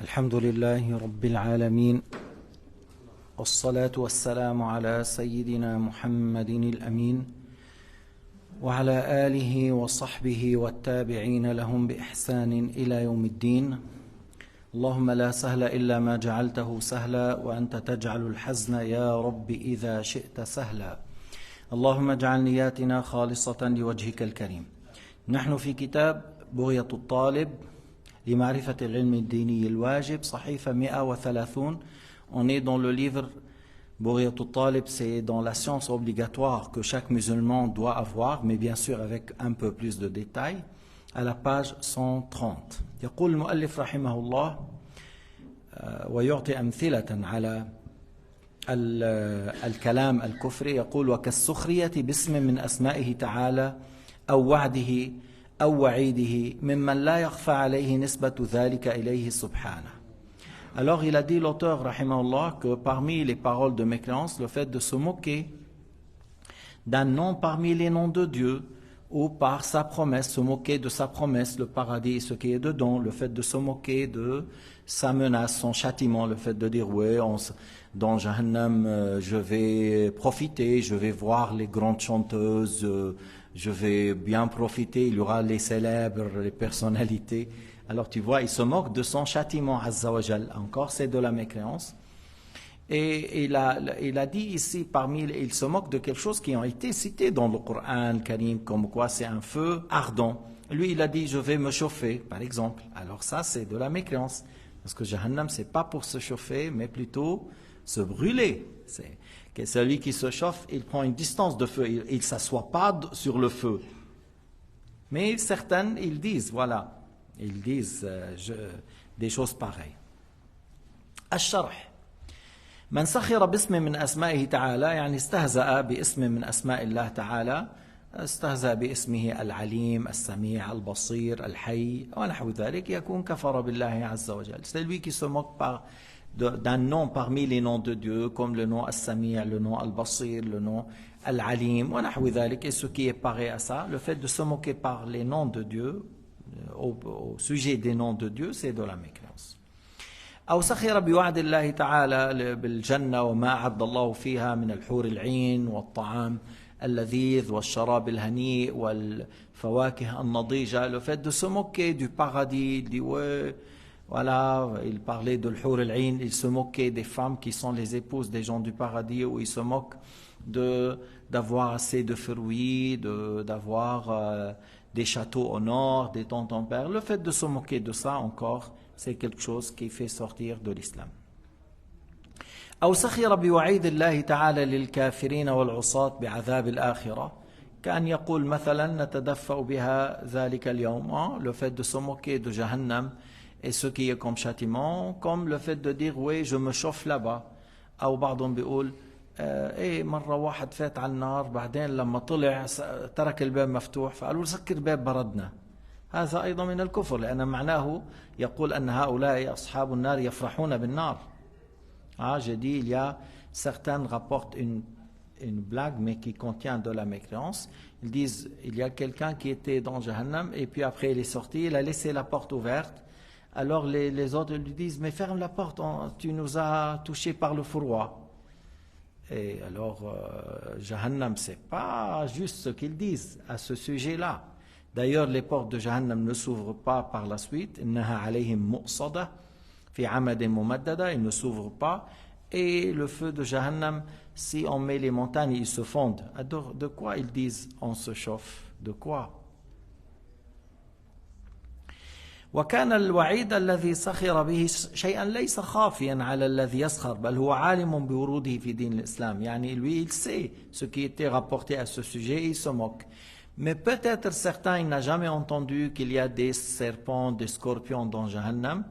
الحمد لله رب العالمين، والصلاة والسلام على سيدنا محمد الأمين وعلى آله وصحبه والتابعين لهم بإحسان إلى يوم الدين. اللهم لا سهل إلا ما جعلته سهلا، وأنت تجعل الحزن يا رب إذا شئت سهلا. اللهم اجعل نياتنا خالصة لوجهك الكريم. نحن في كتاب بغية الطالب لمعرفة العلم الديني الواجب، صحيفة 130. On est dans le livre Bughyat al-Talib, c'est dans la science obligatoire que chaque musulman doit avoir, mais bien sûr avec un peu plus de détails, à la page 130. يقول المؤلف رحمه الله ويعطي أمثلة على الكلام الكفري. يقول: وكالسخرية باسم من أسمائه تعالى أو وعده أو وعيده ممن لا يخفى عليه نسبة ذلك إليه سبحانه. Alors il a dit, l'auteur rahimahullah, que parmi les paroles de mécréance, le fait de se moquer d'un nom parmi les noms de Dieu, ou par sa promesse, se moquer de sa promesse, le paradis et ce qui est dedans, le fait de se moquer de sa menace, son châtiment, le fait de dire ouais, dans Jahannam je vais profiter, je vais voir les grandes chanteuses, je vais bien profiter, il y aura les célèbres, les personnalités. Alors tu vois, il se moque de son châtiment, Azza wa Jal. Encore, c'est de la mécréance. Et il a dit ici, il se moque de quelque chose qui a été cité dans le Coran Karim, comme quoi c'est un feu ardent. Lui, il a dit, je vais me chauffer, par exemple. Alors ça, c'est de la mécréance. Parce que Jahannam, c'est pas pour se chauffer, mais plutôt se brûler. C'est que celui qui se chauffe, il prend une distance de feu, il ne s'assoit pas sur le feu. Mais certaines, ils disent, voilà, ils disent des choses pareilles. الشرح: من سخر باسم من أسمائه تعالى يعني استهزأ باسم من أسماء الله تعالى، استهزأ باسمه العليم السميع البصير الحي ونحو ذلك، يكون كفر بالله عز وجل. C'est lui qui se moque d'un nom parmi les noms de Dieu, comme le nom As-Sami', le nom Al-Basir, le nom Al-Alim ونحو ذلك, et ce qui est pareil à ça. Le fait de se moquer par les noms de Dieu, au sujet des noms de Dieu, c'est de la mécréance. أو سخر بوعد الله تعالى بالجنة وما أعد الله فيها من الحور العين والطعام اللذيذ والشراب الهنيء والفواكه النضيجة. Le fait de se moquer du paradis, il dit ouais, voilà, il parlait de l'hur al-ain, il se moquait des femmes qui sont les épouses des gens du paradis, ou il se moque d'avoir assez de fruits, d'avoir des châteaux au nord, des tentes en perles. Le fait de se moquer de ça encore, c'est quelque chose qui fait sortir de l'islam. أو سخر بوعيد الله تعالى للكافرين والعصاة بعذاب الآخرة كأن يقول مثلا نتدفأ بها ذلك اليوم. Le fait de se moquer de Jahannam et ce qui est comme châtiment, comme le fait de dire oui, je me chauffe là-bas. أو بعضهم بيقول ايه مرة واحد فات على النار، بعدين لما طلع ترك الباب مفتوح فقالوا سكر الباب بردنا. هذا أيضا من الكفر، لأن معناه يقول أن هؤلاء أصحاب النار يفرحون بالنار. J'ai dit, il y a certains rapportent une blague, mais qui contient de la mécréance. Ils disent, il y a quelqu'un qui était dans Jahannam, et puis après il est sorti, il a laissé la porte ouverte. Alors les autres lui disent, mais ferme la porte, tu nous as touchés par le froid. Et alors, Jahannam, c'est pas juste ce qu'ils disent à ce sujet-là. D'ailleurs, les portes de Jahannam ne s'ouvrent pas par la suite. Innaha alayhim mu'sada fi amadin mumaddada, ils ne s'ouvrent pas. Et le feu de Jahannam, si on met les montagnes, ils se fondent. Alors, de quoi ils disent on se chauffe? De quoi? وكان الوعيد الذي سخر به شيئا ليس خافيا على الذي يسخر بل هو عالم بوروده في دين الإسلام. يعني lui il sait ce qui était rapporté à ce sujet et il se moque. Mais peut-être certains, il n'a jamais entendu qu'il y a des serpents, des scorpions dans Jahannam,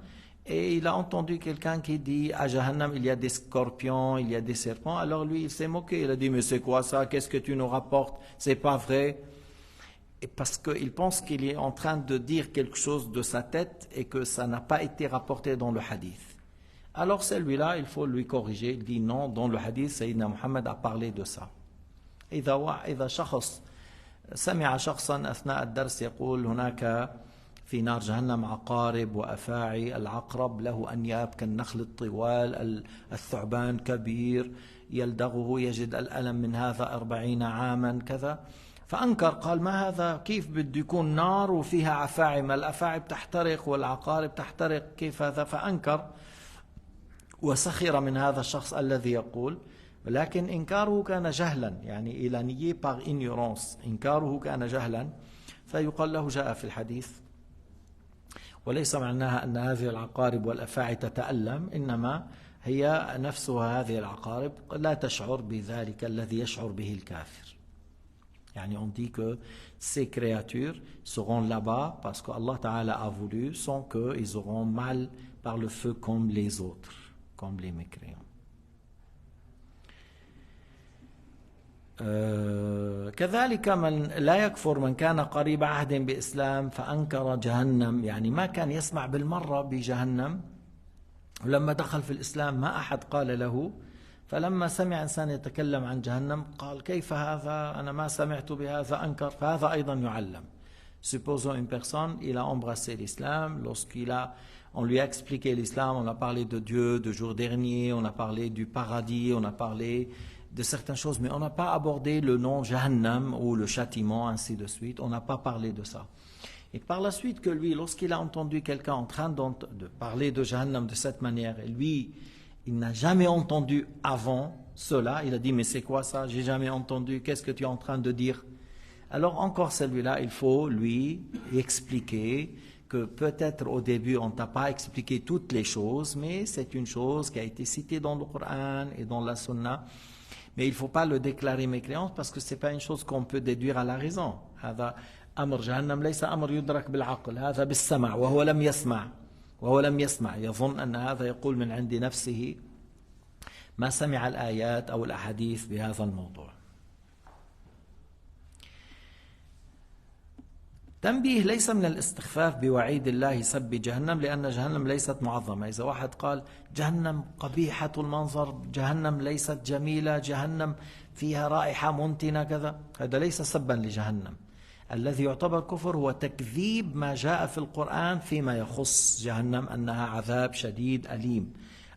et il a entendu quelqu'un qui dit à Jahannam il y a des scorpions, il y a des serpents. Alors lui il s'est moqué, il a dit mais c'est quoi ça, qu'est-ce que tu nous rapportes, c'est pas vrai. Et parce qu'il pense qu'il est en train de dire quelque chose de sa tête et que ça n'a pas été rapporté dans le hadith. Alors celui-là, il faut lui corriger. Il dit non, dans le hadith, Sayyidina Muhammad a parlé de ça. إذا شخص سمع شخصا أثناء الدرس يقول هناك في نار جهنم عقارب وأفاعي، العقرب له أنياب كالنخل الطوال، الثعبان كبير يلدغه يجد الألم من هذا 40 عاما كذا. فأنكر، قال ما هذا، كيف بده يكون نار وفيها عفاعي، ما الأفاعي بتحترق والعقارب تحترق، كيف هذا؟ فأنكر وسخر من هذا الشخص الذي يقول، ولكن إنكاره كان جهلا، يعني إلى نية par ignorance، إنكاره كان جهلا، فيقال له جاء في الحديث. وليس معناها أن هذه العقارب والأفاعي تتألم، إنما هي نفسها هذه العقارب لا تشعر بذلك الذي يشعر به الكافر. يعني on dit que ces créatures seront là-bas parce que Allah Ta'ala a voulu, sans qu'ils auront mal par le feu comme les autres, comme les mécréants. كذلك من لا يكفر من كان قريب عهد بإسلام فأنكر جهنم، يعني ما كان يسمع بالمرة بجهنم، ولما دخل في الإسلام ما أحد قال له، فلما سمع إنسان يتكلم عن جهنم قال كيف هذا، أنا ما سمعت بهذا، أنكر. فهذا أيضا يعلم. Supposons une personne, il a embrassé l'islam, on lui a expliqué l'islam, on a parlé de Dieu, de jour dernier, on a parlé du paradis, on a parlé de certaines choses, mais on n'a pas abordé le nom Jahannam ou le châtiment, ainsi de suite, on n'a pas parlé de ça. Et par la suite que lui, lorsqu'il a entendu quelqu'un en train de parler de Jahannam de cette manière, et lui, il n'a jamais entendu avant cela, il a dit mais c'est quoi ça, j'ai jamais entendu, qu'est-ce que tu es en train de dire? Alors encore celui-là, il faut lui expliquer que peut-être au début on ne t'a pas expliqué toutes les choses, mais c'est une chose qui a été citée dans le Coran et dans la Sunna. Mais il ne faut pas le déclarer mécréant parce que ce n'est pas une chose qu'on peut déduire à la raison. هذا أمر جهنم ليس أمر يدرك بالعقل، هذا بالسمع، وهو لم يسمع يظن أن هذا يقول من عند نفسه، ما سمع الآيات أو الأحاديث بهذا الموضوع. تنبيه: ليس من الاستخفاف بوعيد الله سب جهنم، لأن جهنم ليست معظمة. إذا واحد قال جهنم قبيحة المنظر، جهنم ليست جميلة، جهنم فيها رائحة منتنة كذا، هذا ليس سبا لجهنم. الذي يعتبر كفر هو تكذيب ما جاء في القرآن فيما يخص جهنم أنها عذاب شديد أليم.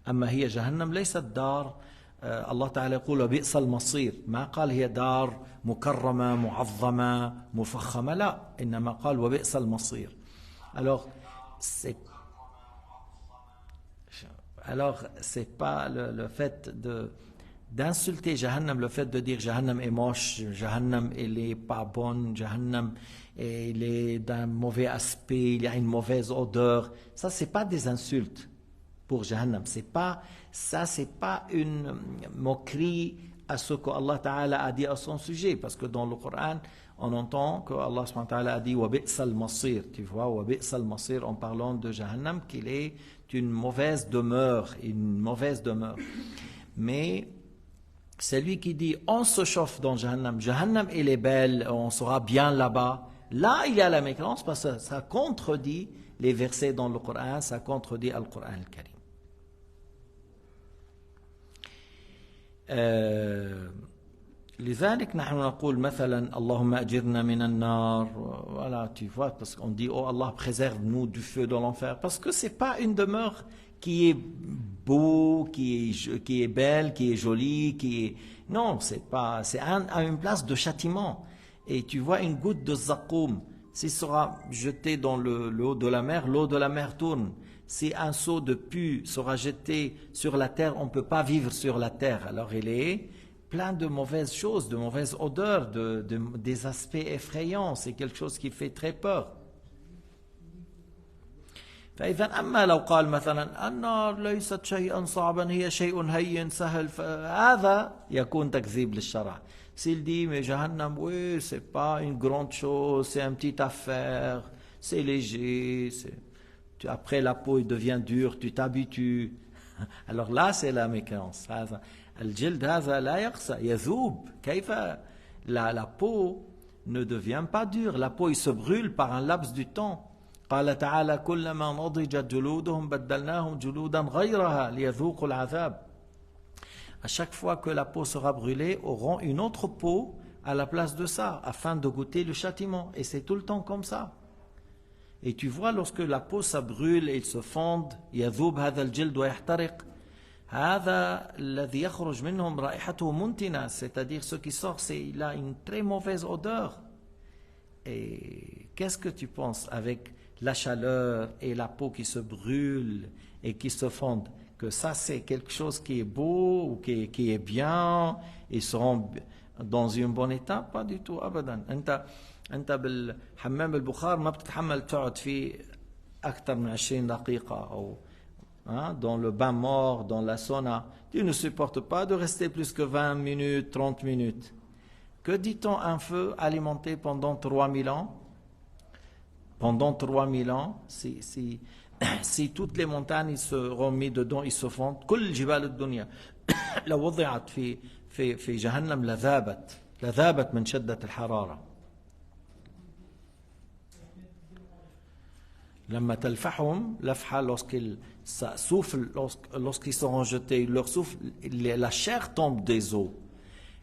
أما هي جهنم ليست دار، الله تعالى يقول وبئس المصير، ما قال هي دار مكرمة معظمة مفخمة، لا، إنما قال وبئس المصير. Alors c'est pas le fait d'insulter Jahannam, le fait de dire Jahannam est moche, Jahannam elle est pas bonne, Jahannam elle est d'un mauvais aspect, il y a une mauvaise odeur, ça c'est pas des insultes pour Jahannam, c'est pas une moquerie à ce que Allah Ta'ala a dit à son sujet, parce que dans le Coran on entend que Allah subhanahu wa ta'ala a dit wa bi'sal masir, tu vois, wa bi'sal masir, en parlant de Jahannam, qu'il est une mauvaise demeure, mais celui qui dit on se chauffe dans Jahannam, Jahannam elle est belle, on sera bien là-bas, là il y a la mécréance, parce que ça contredit les versets dans le Coran, ça contredit le Coran al-Karim. لذلك نحن نقول مثلا اللهم أجرنا من النار, voilà, tu vois, parce qu'on dit oh Allah préserve-nous du feu de l'enfer, parce que c'est pas une demeure qui est beau, qui est belle, qui est jolie, non, c'est à une place de châtiment. Et tu vois une goutte de zakoum, s'il sera jeté dans l'eau de la mer, l'eau de la mer tourne. Si un seau de pu sera jeté sur la terre, on ne peut pas vivre sur la terre. Alors il est plein de mauvaises choses, de mauvaises odeurs, des aspects effrayants. C'est quelque chose qui fait très peur. فإذا أما لو قال مثلا النار ليست شيئا صعبا هي شيء هين سهل, هذا يكون تكذيب للشرع. S'il dit mais Jahannam, oui, c'est pas une grande chose, c'est une petite affaire, c'est léger, après la peau devient dure, tu t'habitues. Alors là c'est la mécréance. الجلد هذا لا يقسى يذوب. كيف la peau ne devient pas dure, la peau il se brûle par un laps du temps. قال تعالى كلما نضجت جلودهم بدلناهم جلودا غيرها ليذوقوا العذاب. À chaque fois que la peau sera brûlée, auront une autre peau à la place de ça, afin de goûter le châtiment. Et c'est tout le temps comme ça. Et tu vois, lorsque la peau ça brûle et il se fonde, يذوب هذا الجلد ويحترق. هذا الذي يخرج منهم رائحته منتنة, c'est-à-dire ce qui sort, il a une très mauvaise odeur. Et qu'est-ce que tu penses avec la chaleur et la peau qui se brûle et qui se fonde, que ça c'est quelque chose qui est beau ou qui est bien, ils seront dans un bon état? Pas du tout, أبدا. أنت بالحمام البخار ما بتتحمل تقعد فيه أكثر من 20 دقيقة أو dans le bain mort, dans la sauna. Tu ne supportes pas de rester plus que 20 minutes, 30 minutes. Que dit-on un feu alimenté pendant 3000 ans? Pendant 3000 ans, si toutes les montagnes seront mises dedans, ils se fondent. كل جبال الدنيا لو وضعت في جهنم لذابت من شدة الحرارة. لما تلفحهم لفحة, lorsqu'ils seront jetés, leur souffle, la chair tombe des os.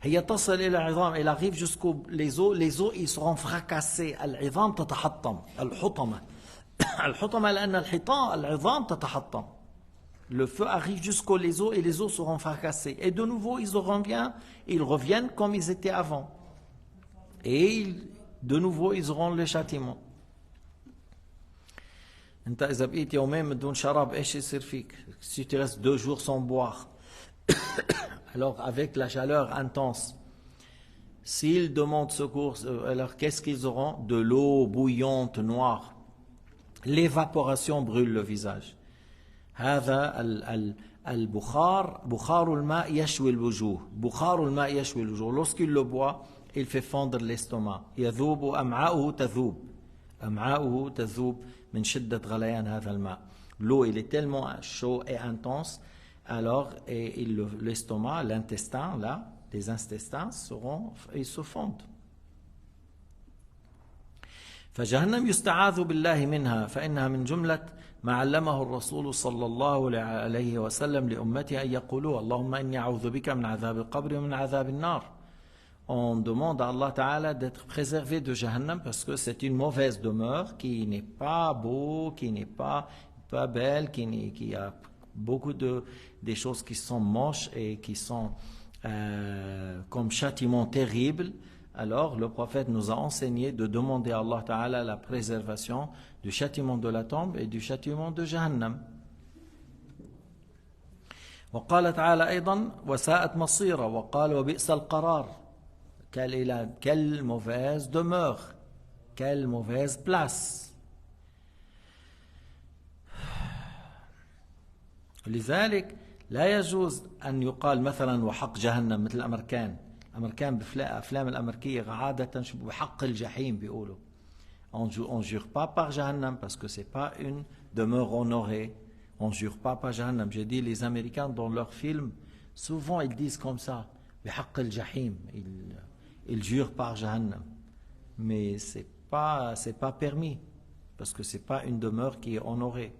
هي تصل إلى العظام, elle arrive jusqu'aux les os ils seront fracassés. العظام تتحطم, الحطمة لأن العظام تتحطم. Le feu arrive jusqu'aux les os et les os seront fracassés. Et de nouveau ils reviennent comme ils étaient avant. Et de nouveau ils auront le châtiment. انت اذا بقيت يومين بدون شراب ايش يصير فيك؟ Si tu restes 2 jours sans boire, alors avec la chaleur intense, s'ils demandent secours, alors qu'est-ce qu'ils auront? De l'eau bouillante noire. L'évaporation brûle le visage. هذا البخار بخار الماء يشوي الوجوه. بخار الماء يشوي الوجوه. Lorsqu'il le boit, il fait fondre l'estomac. يذوب أمعاؤه تذوب. أمعاؤه تذوب من شدة غليان هذا الماء. L'eau, il est tellement chaud et intense, alors l'estomac, l'intestin, là, les intestins ils se fondent. فجهنم يستعاذ بالله منها فإنها من جملة ما علمه الرسول صلى الله عليه وسلم لأمته أن يقولوا اللهم إني أعوذ بك من عذاب القبر ومن عذاب النار. On demande à Allah Ta'ala d'être préservé de Jahannam parce que c'est une mauvaise demeure qui n'est pas beau, qui n'est pas belle, qui a beaucoup des choses qui sont moches et qui sont comme châtiment terrible. Alors le prophète nous a enseigné de demander à Allah Ta'ala la préservation du châtiment de la tombe et du châtiment de Jahannam. وقال تعالى أيضا وساءت مصيرا وقال وبئس القرار. Quelle mauvaise demeure, quelle mauvaise place. لذلك لا يجوز أن يقال مثلا وحق جهنم مثل الأمريكان. الأمريكان بالأفلام الأمريكية عادة بحق الجحيم بيقولوا. On ne jure pas par Jahannam parce que c'est pas une demeure honorée. On ne jure pas par Jahannam. J'ai dit les Américains dans leurs films, souvent ils disent comme ça, بحق الجحيم. Ils jurent par Jahannam. Mais c'est pas permis. Parce que ce n'est pas une demeure qui est honorée.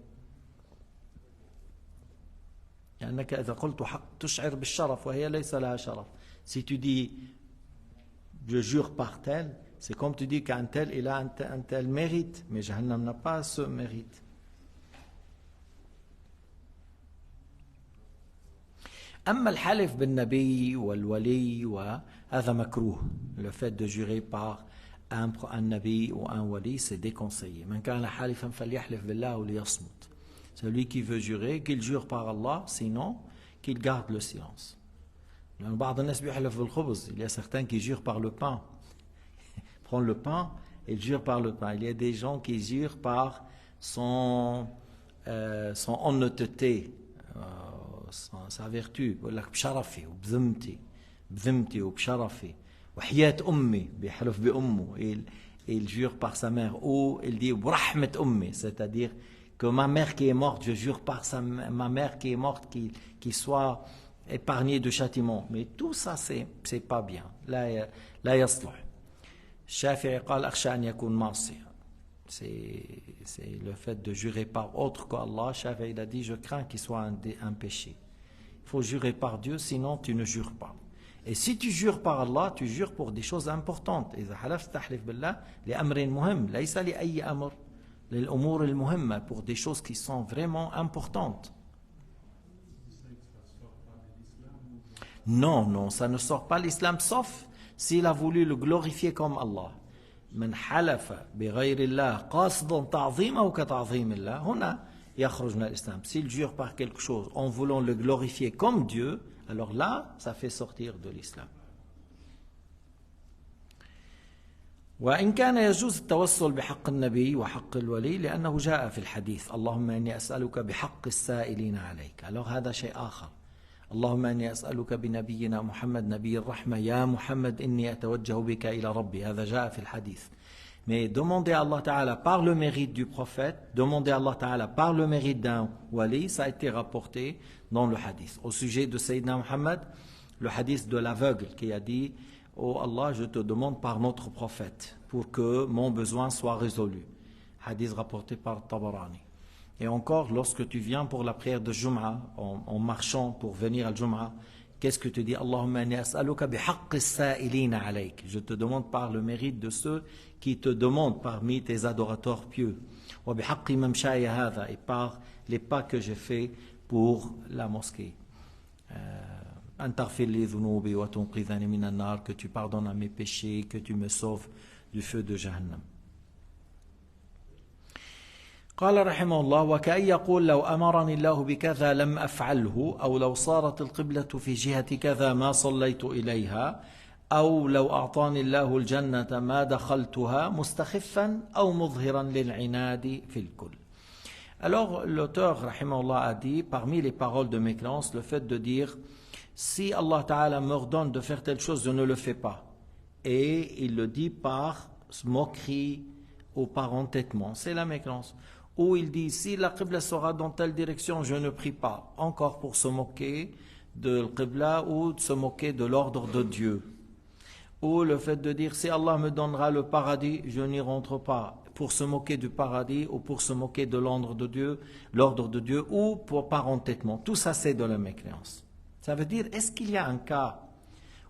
لأنك إذا قلت حق تشعر بالشرف وهي ليس لها شرف. Si tu dis je jure par tel, c'est comme tu dis qu'un tel il a un tel mérite. Mais Jahannam n'a pas ce mérite. أما الحلف بالنبي والولي وهذا مكروه. Le fait de jurer par un nabi ou un wali, c'est déconseillé. من كان حالفا فليحلف بالله وليصمت. Celui qui veut jurer, qu'il jure par Allah, sinon qu'il garde le silence. بعض الناس بيحلف بالخبز. Il y a certains qui jurent par le pain. Prends le pain et jure par le pain. Il y a des gens qui jurent par son honnêteté. sa vertu. بقول لك بشرفي بذمتي وبشرفي وحياة أمي بيحلف بأمه. Il jure par sa mère ou il dit برحمة أمي, c'est-à-dire que ma mère qui est morte, je jure par ma mère qui est morte qui soit épargnée de châtiment. Mais tout ça c'est pas bien. لا يصلح. الشافعي قال أخشى أن يكون معصية. C'est le fait de jurer par autre qu'Allah. Shafi'i il a dit je crains qu'il soit un péché. Il faut jurer par Dieu, sinon tu ne jures pas. Et si tu jures par Allah, tu jures pour des choses importantes. إذا حلفت تحلف بالله لأمر مهم ليس لأي أمر. للأمور المهمة, pour des choses qui sont vraiment importantes. Non, non, ça ne sort pas l'islam, sauf s'il a voulu le glorifier comme Allah. من حلف بغير الله قاصدا تعظيمه كتعظيم الله هنا يخرج من الإسلام. S'il jure par quelque chose en voulant le glorifier comme Dieu, alors là, ça fait sortir de l'islam. وإن كان يجوز التوسل بحق النبي وحق الولي لأنه جاء في الحديث اللهم إني أسألك بحق السائلين عليك. Alors هذا شيء آخر. اللهم إني أسألك بنبينا محمد نبي الرحمة يا محمد إني أتوجه بك إلى ربي. هذا جاء في الحديث. Mais demander à Allah Ta'ala par le mérite du prophète, demander à Allah Ta'ala par le mérite d'un wali, ça a été rapporté dans le hadith. Au sujet de Sayyidina Muhammad, le hadith de l'aveugle qui a dit « Oh Allah, je te demande par notre prophète pour que mon besoin soit résolu ». Hadith rapporté par Tabarani. Et encore, lorsque tu viens pour la prière de Jum'a, en marchant pour venir à Jum'a, qu'est-ce que tu dis? Allahumma inni as'aluka bihaqqi as-sa'ilina alayk. Je te demande par le mérite de ceux qui te demandent parmi tes adorateurs pieux. Wa bihaqqi mamshaya hadha, et par les pas que j'ai fait pour la mosquée. An taghfir li dhunubi wa tunqidhani min an-nar, que tu pardonnes à mes péchés, que tu me sauves du feu de Jahannam. قال رحمه الله وكأن يقول لو أمرني الله بكذا لم أفعله أو لو صارت القبلة في جهة كذا ما صليت إليها أو لو أعطاني الله الجنة ما دخلتها مستخفا أو مظهرا للعناد في الكل. Alors l'auteur rahimahullah a dit parmi les paroles de mécréance le fait de dire si Allah Ta'ala m'ordonne de faire telle chose je ne le fais pas, et il le dit par moquerie ou par entêtement, c'est la mécréance. Ou il dit, si la Qibla sera dans telle direction, je ne prie pas. Encore pour se moquer de la Qibla ou de se moquer de l'ordre de Dieu. Ou le fait de dire, si Allah me donnera le paradis, je n'y rentre pas. Pour se moquer du paradis ou pour se moquer de l'ordre de Dieu ou par entêtement. Tout ça, c'est de la mécréance. Ça veut dire, est-ce qu'il y a un cas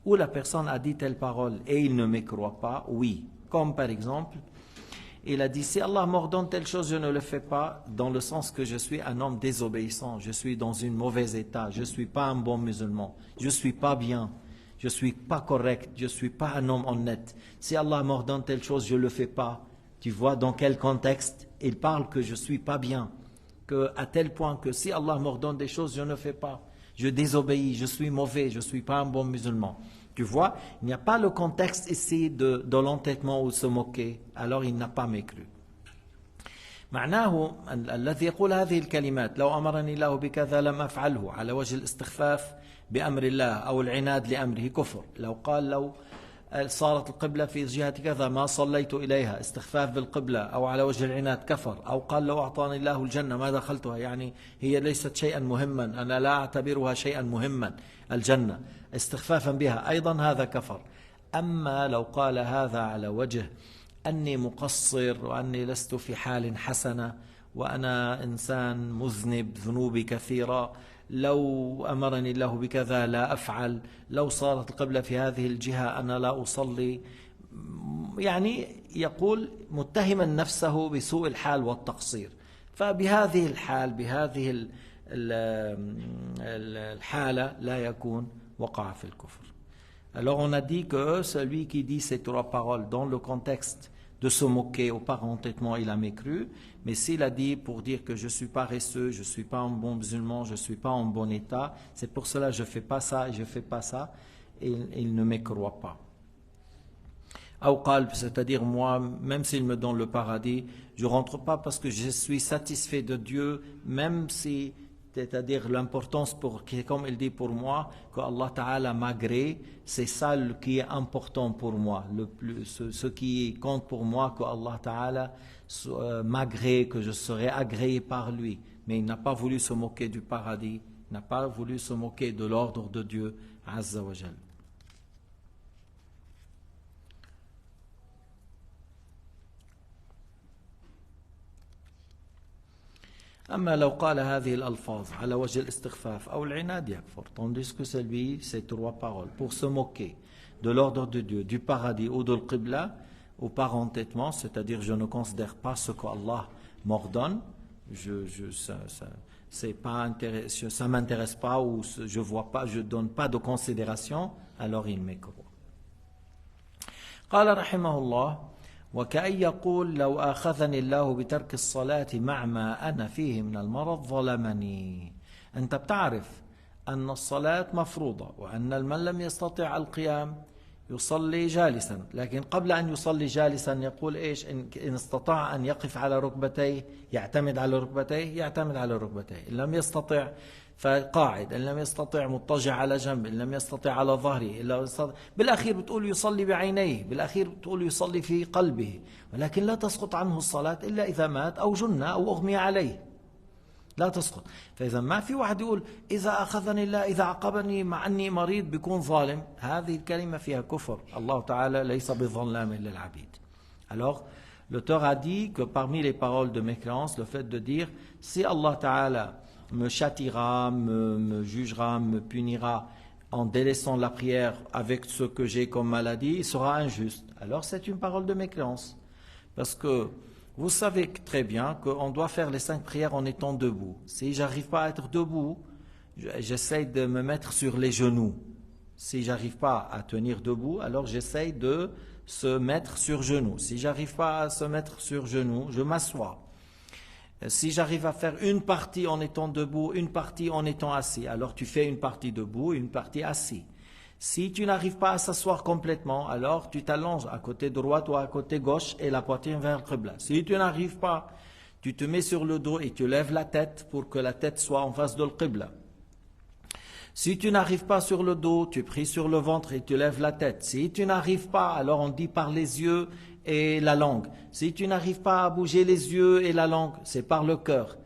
où la personne a dit telle parole et il ne me croit pas? Oui. Comme par exemple, il a dit, si Allah m'ordonne telle chose, je ne le fais pas, dans le sens que je suis un homme désobéissant, je suis dans un mauvais état, je ne suis pas un bon musulman, je ne suis pas bien, je ne suis pas correct, je ne suis pas un homme honnête. Si Allah m'ordonne telle chose, je ne le fais pas. Tu vois dans quel contexte il parle que je ne suis pas bien, à tel point que si Allah m'ordonne des choses, je ne le fais pas. Je désobéis, je suis mauvais, je ne suis pas un bon musulman. Tu vois, il n'y a pas le contexte ici de l'entêtement ou de se moquer, alors il n'a pas mécru. معناه الذي يقول هذه الكلمات لو أمرني الله بكذا لم أفعله على وجه الاستخفاف بأمر الله أو العناد لأمره كفر. لو قال لو صارت القبلة في جهة كذا ما صليت إليها استخفاف بالقبلة أو على وجه العناد كفر. أو قال لو أعطاني الله الجنة ما دخلتها، يعني هي ليست شيئا مهما، أنا لا أعتبرها شيئا مهما الجنة، استخفافا بها أيضا هذا كفر. أما لو قال هذا على وجه أني مقصر وأني لست في حال حسنة وأنا إنسان مذنب ذنوبي كثيرة، لو أمرني الله بكذا لا أفعل، لو صارت القبلة في هذه الجهة أنا لا أصلي، يعني يقول متهما نفسه بسوء الحال والتقصير. فبهذه الحال بهذه الحالة لا يكون وقع في الكفر. Alors on a dit que celui qui dit ces trois paroles dans le contexte de se moquer ou par entêtement, il a mécru. Mais s'il a dit pour dire que je suis paresseux, je ne suis pas un bon musulman, je ne suis pas en bon état, c'est pour cela que je ne fais pas ça et je ne fais pas ça, et il ne mécroit pas. Ou qalb, c'est-à-dire moi, même s'il me donne le paradis, je ne rentre pas parce que je suis satisfait de Dieu, même si, c'est-à-dire l'importance, comme il dit pour moi, que Allah Ta'ala m'agrée, c'est ça qui est important pour moi. Ce qui compte pour moi, que Allah Ta'ala m'agrée, que je serai agréé par lui. Mais il n'a pas voulu se moquer du paradis, il n'a pas voulu se moquer de l'ordre de Dieu, Azza wa Jal. أما لو قال هذه الألفاظ على وجه الاستخفاف أو العناد يكفر. Tandis que celui, ces trois paroles, pour se moquer de l'ordre de Dieu, du paradis ou de l'Qibla, ou par entêtement, c'est-à-dire je ne considère pas ce qu'Allah m'ordonne, ça m'intéresse pas ou je vois pas, je donne pas de considération, alors il m'écroît. قال رحمه الله وكأن يقول لو آخذني الله بترك الصلاة مع ما أنا فيه من المرض ظلمني. أنت بتعرف أن الصلاة مفروضة وأن من لم يستطع القيام يصلي جالسا، لكن قبل أن يصلي جالسا يقول إيش؟ إن استطاع أن يقف على ركبتيه يعتمد على ركبتيه، يعتمد على ركبتيه، إن لم يستطع فقاعد، إن لم يستطع مضطجع على جنب، إن لم يستطع على ظهره، إن لم يستطع بالأخير بتقول يصلي بعينيه، بالأخير بتقول يصلي في قلبه، ولكن لا تسقط عنه الصلاة إلا إذا مات أو جن أو أغمي عليه، لا تسقط. فإذا ما في واحد يقول إذا أخذني الله إذا عاقبني مع أني مريض بيكون ظالم، هذه الكلمة فيها كفر. الله تعالى ليس بظلام للعبيد. Alors, l'auteur a dit que parmi les paroles de mécréance, le fait de dire si Allah Ta'ala me châtiera, me jugera, me punira en délaissant la prière avec ce que j'ai comme maladie, il sera injuste. Alors c'est une parole de mécréance. Parce que vous savez très bien qu'on doit faire les 5 prières en étant debout. Si j'arrive pas à être debout, j'essaye de me mettre sur les genoux. Si j'arrive pas à tenir debout, alors j'essaye de se mettre sur genoux. Si j'arrive pas à se mettre sur genoux, je m'assois. Si j'arrive à faire une partie en étant debout, une partie en étant assis, alors tu fais une partie debout, une partie assis. Si tu n'arrives pas à s'asseoir complètement, alors tu t'allonges à côté droit ou à côté gauche et la poitrine vers le qibla. Si tu n'arrives pas, tu te mets sur le dos et tu lèves la tête pour que la tête soit en face de le qibla. Si tu n'arrives pas sur le dos, tu pries sur le ventre et tu lèves la tête. Si tu n'arrives pas, alors on dit par les yeux et la langue. Si tu n'arrives pas à bouger les yeux et la langue, c'est par le cœur.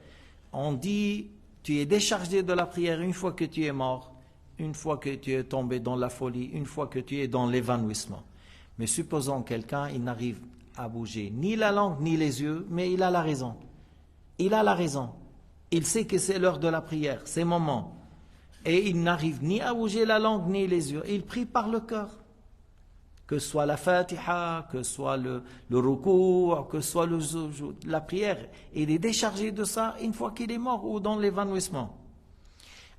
On dit, tu es déchargé de la prière une fois que tu es mort, une fois que tu es tombé dans la folie, une fois que tu es dans l'évanouissement. Mais supposons quelqu'un, il n'arrive à bouger ni la langue ni les yeux, mais il a la raison. Il a la raison. Il sait que c'est l'heure de la prière, c'est le moment. Et il n'arrive ni à bouger la langue ni les yeux. Il prie par le cœur. Que ce soit la Fatiha, que ce soit le ruku', que ce soit la prière. Il est déchargé de ça une fois qu'il est mort ou dans l'évanouissement.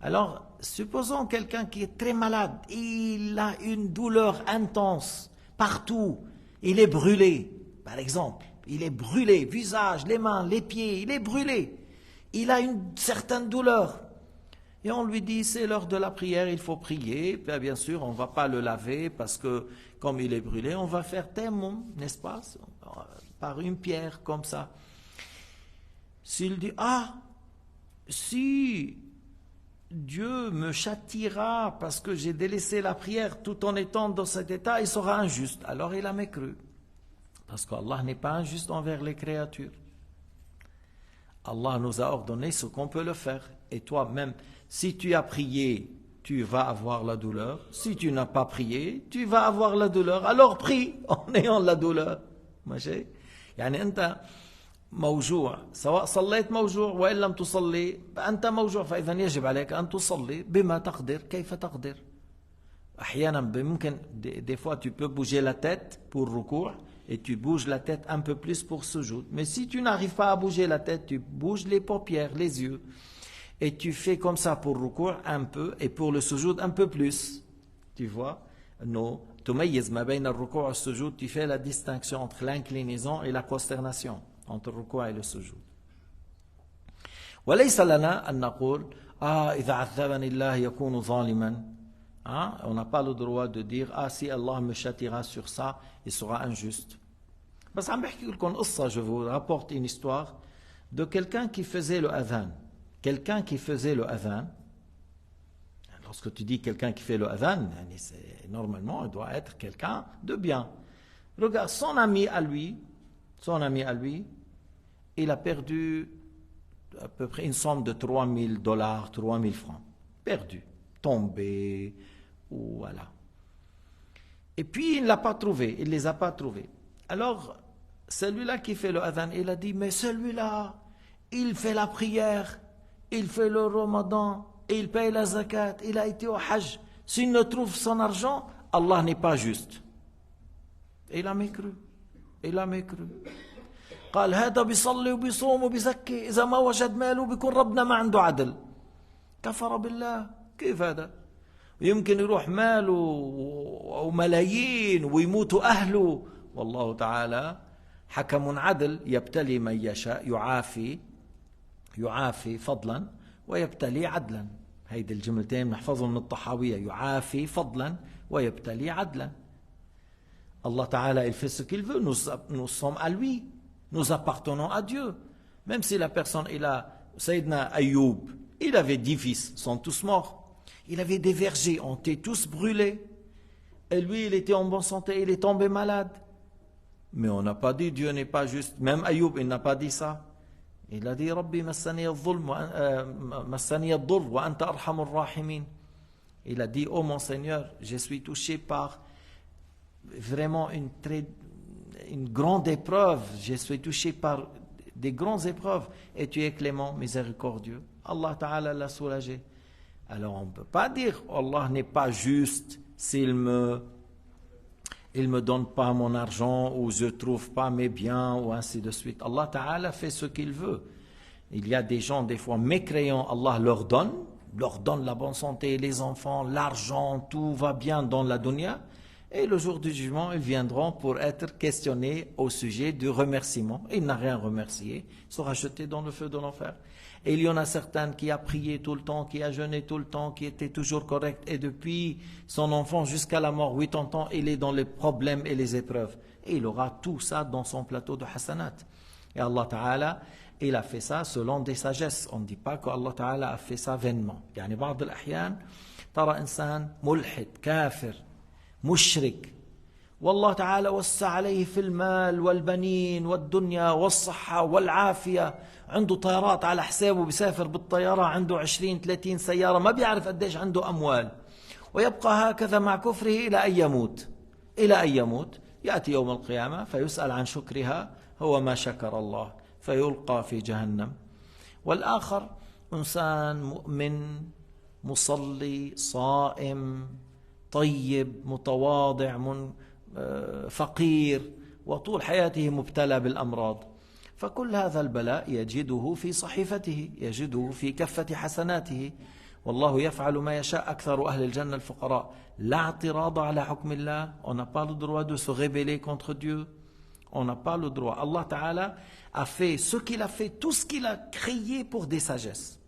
Alors, supposons quelqu'un qui est très malade, il a une douleur intense partout, il est brûlé, par exemple, il est brûlé, visage, les mains, les pieds, il est brûlé, il a une certaine douleur. Et on lui dit, c'est l'heure de la prière, il faut prier. Puis, bien sûr, on ne va pas le laver parce que, comme il est brûlé, on va faire témoin, n'est-ce pas, par une pierre comme ça. S'il dit, si Dieu me châtiera parce que j'ai délaissé la prière tout en étant dans cet état, il sera injuste. Alors il a mécru. Parce qu'Allah n'est pas injuste envers les créatures. Allah nous a ordonné ce qu'on peut le faire. Et toi-même, si tu as prié, tu vas avoir la douleur. Si tu n'as pas prié, tu vas avoir la douleur. Alors prie en ayant la douleur. ماشي؟ يعني أنت موجوع سواء صليت موجوع وإن لم تصلي فأنت موجوع، فإذا يجب عليك أن تصلي بما تقدر كيف تقدر. أحيانا ممكن des fois tu peux bouger la tête pour ruku' et tu bouges la tête un peu plus pour sujoud. Mais si tu n'arrives pas à bouger la tête, tu bouges les paupières, les yeux. Et tu fais comme ça pour ruku' un peu et pour le sujoud un peu plus. Tu vois? Non. تميز ما بين الركوع والسجود. Tu fais la distinction entre l'inclinaison et la consternation. Entre le ruku' et le sujoud. وليس لنا أن نقول إذا عذبني الله يكون ظالما. On n'a pas le droit de dire si Allah me châtiera sur ça, il sera injuste. بس عم بحكي لكم قصة, je vous rapporte une histoire de quelqu'un qui faisait le adhan. Quelqu'un qui faisait le adhan. Lorsque tu dis quelqu'un qui fait le adhan, normalement il doit être quelqu'un de bien. Regarde, son ami à lui, il a perdu à peu près une somme de $3,000, 3,000 francs. Perdu, tombé, voilà. Et puis il ne l'a pas trouvé, il ne les a pas trouvés. Alors, celui-là qui fait le adhan, il a dit, mais celui-là, il fait la prière, il fait le ramadan, et il paye la zakat, il a été au hajj. S'il ne trouve son argent, Allah n'est pas juste. Et il a mécru. قال هذا بيصلي وبيصوم وبيزكي، إذا ما وجد ماله بيكون ربنا ما عنده عدل. كفر بالله. كيف هذا؟ يمكن يروح ماله وملايين ويموتوا أهله، والله تعالى حكم عدل يبتلي من يشاء، يعافي فضلا ويبتلي عدلا. هيدي الجملتين نحفظهم من الطحاوية: يعافي فضلا ويبتلي عدلا. Allah Ta'ala, il fait ce qu'il veut, nous sommes à lui, nous appartenons à Dieu. Même si la personne, Sayyidina Ayoub, il avait 10 fils, sont tous morts. Il avait des vergers, ont été tous brûlés. Et lui, il était en bonne santé, il est tombé malade. Mais on n'a pas dit Dieu n'est pas juste. Même Ayoub, il n'a pas dit ça. Il a dit Rabbi massani ad-durr wa anta arhamur rahimin. Il a dit: oh mon Seigneur, je suis touché par vraiment une grande épreuve. Je suis touché par des grandes épreuves. Et tu es clément, miséricordieux. Allah Ta'ala l'a soulagé. Alors on ne peut pas dire Allah n'est pas juste s'il me donne pas mon argent ou je trouve pas mes biens ou ainsi de suite. Allah Ta'ala fait ce qu'il veut. Il y a des gens des fois mécréants, Allah leur donne la bonne santé, les enfants, l'argent, tout va bien dans la dunya. Et le jour du jugement, ils viendront pour être questionnés au sujet du remerciement. Il n'a rien remercié, il sera jeté dans le feu de l'enfer. Et il y en a certains qui a prié tout le temps, qui a jeûné tout le temps, qui était toujours correct. Et depuis son enfant jusqu'à la mort, 80 ans, il est dans les problèmes et les épreuves. Et il aura tout ça dans son plateau de hasanat. Et Allah Ta'ala, il a fait ça selon des sagesses. On ne dit pas qu'Allah Ta'ala a fait ça vainement. يعني بعض الأحيان ترى إنسان ملحد كافر مشرك والله تعالى وسع عليه في المال والبنين والدنيا والصحة والعافية، عنده طيارات على حسابه، بيسافر بالطيارة، عنده 20-30 سيارة، ما بيعرف قديش عنده أموال، ويبقى هكذا مع كفره إلى أن يموت. يأتي يوم القيامة فيسأل عن شكرها، هو ما شكر الله، فيلقى في جهنم. والآخر إنسان مؤمن مصلي صائم طيب متواضع فقير، وطول حياته مبتلى بالأمراض. فكل هذا البلاء يجده في صحيفته، يجده في كفة حسناته. والله يفعل ما يشاء. أكثر أهل الجنة الفقراء. لا اعتراض على حكم الله. On n'a pas le droit de se rebeller contre Dieu. On n'a pas le droit. Allah Ta'ala a fait ce qu'il a fait, tout ce qu'il a créé pour des sagesses.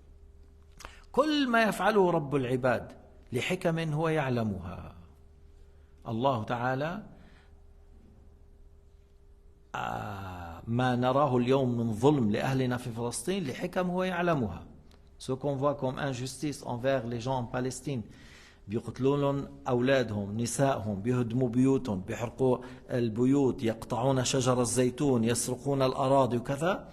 كل ما يفعله رب العباد لحكم هو يعلمها. الله تعالى ما نراه اليوم من ظلم لأهلنا في فلسطين لحكم هو يعلمها. Ce qu'on voit comme injustice envers les gens en Palestine، بيقتلون أولادهم، نسائهم، بيهدموا بيوتهم، بيحرقوا البيوت، يقطعون شجر الزيتون، يسرقون الأراضي وكذا،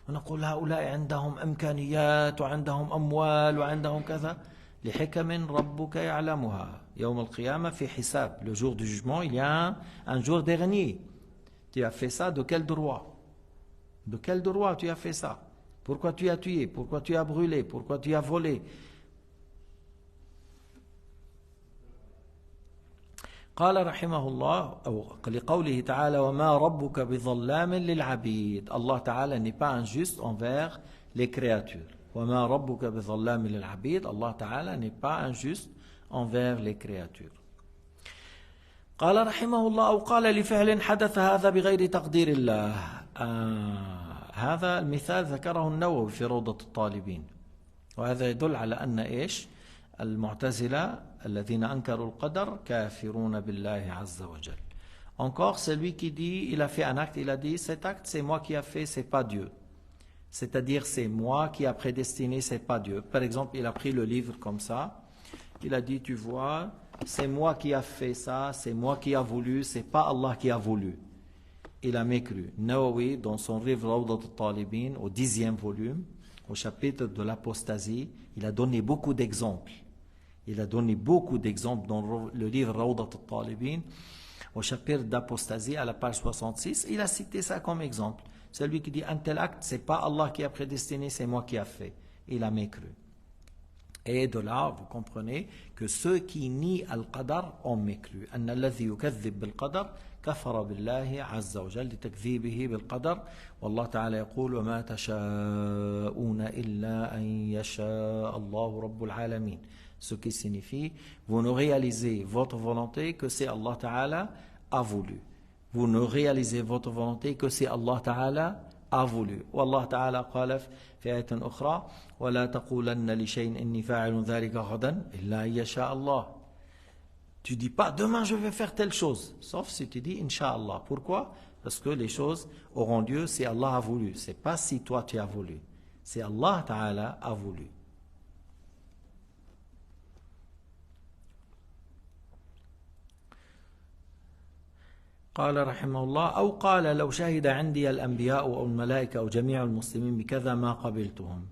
ونقول هؤلاء عندهم إمكانيات وعندهم أموال وعندهم كذا. لحكم ربك يعلمها. يوم القيامة في حساب. Le jour du jugement, il y a un jour dernier. Tu as fait ça de quel droit? De quel droit tu as fait ça? Pourquoi tu as tué? Pourquoi tu as brûlé? Pourquoi tu as volé? قال رحمه الله أو لقوله تعالى وما ربك بظلام للعبيد. Allah Ta'ala n'est pas injuste envers les créatures. وما ربك بظلام للعبيد. Allah Ta'ala n'est pas injuste envers les créatures. قال رحمه الله أو قال لفعل حدث هذا بغير تقدير الله. هذا المثال ذكره النووي في روضة الطالبين، وهذا يدل على أن إيش؟ المعتزلة الذين أنكروا القدر كافرون بالله عز وجل. Encore celui qui dit il a fait un acte, il a dit cet acte c'est moi qui a fait, c'est pas Dieu. C'est-à-dire c'est moi qui a prédestiné, c'est pas Dieu. Par exemple, il a pris le livre comme ça, il a dit tu vois, c'est moi qui a fait ça, c'est moi qui a voulu, c'est pas Allah qui a voulu. Il a mécru. Nawawi, dans son livre Rawdat al-Talibin, au 10e volume, au chapitre de l'apostasie, il a donné beaucoup d'exemples. Il a donné beaucoup d'exemples dans le livre Rawdat al-Talibin, au chapitre d'apostasie, à la page 66. Il a cité ça comme exemple. Celui qui dit un tel acte, c'est pas Allah qui a prédestiné, c'est moi qui a fait. Il a mécru. Et de là, vous comprenez que ceux qui nient al-qadar ont mécru. أن الذي يكذب بالقدر كفر بالله عز وجل لتكذيبه بالقدر. والله تعالى يقول وما تشاءون إلا أن يشاء الله رب العالمين. Ce qui signifie, vous ne réalisez votre volonté que c'est Allah Ta'ala a voulu. Vous ne réalisez votre volonté que c'est Allah Ta'ala a voulu. والله تعالى قال في آية أخرى ولا تقولن لشيء إني فاعل ذلك غدا إلا أن يشاء الله. Tu dis pas demain je vais faire telle chose, sauf si tu dis Inch'Allah. Pourquoi? Parce que les choses auront lieu si Allah a voulu. C'est pas si toi tu as voulu. C'est Allah Ta'ala a voulu. قال رحمه الله أو قال لو شهد عندي الأنبياء أو الملائكة أو جميع المسلمين بكذا ما قبلتهم.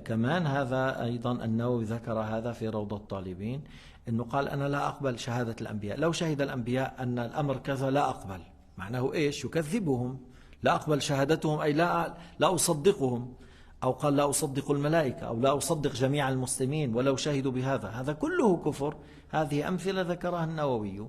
كمان هذا أيضا النووي ذكر هذا في روض الطالبين أنه قال أنا لا أقبل شهادة الأنبياء. لو شهد الأنبياء أن الأمر كذا لا أقبل. معناه إيش؟ يكذبهم. لا أقبل شهادتهم أي لا أصدقهم. أو قال لا أصدق الملائكة أو لا أصدق جميع المسلمين ولو شهدوا بهذا. هذا كله كفر. هذه أمثلة ذكرها النووي.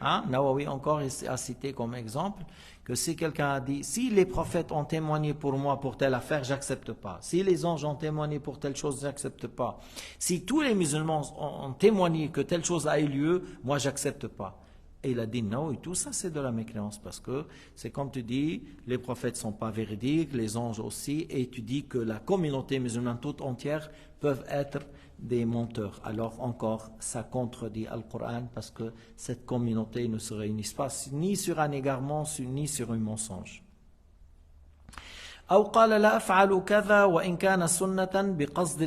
Nawawi encore a cité comme exemple que si quelqu'un a dit si les prophètes ont témoigné pour moi pour telle affaire, j'accepte pas. Si les anges ont témoigné pour telle chose, j'accepte pas. Si tous les musulmans ont témoigné que telle chose a eu lieu, moi j'accepte pas. Et il a dit non, et tout ça c'est de la mécréance parce que c'est comme tu dis, les prophètes sont pas véridiques, les anges aussi, et tu dis que la communauté musulmane toute entière peuvent être des menteurs. Alors encore, ça contredit Al-Qur'an parce que cette communauté ne se réunit pas ni sur un égarement ni sur un mensonge. أو قال لا أفعل كذا وإن كان سنة بقصد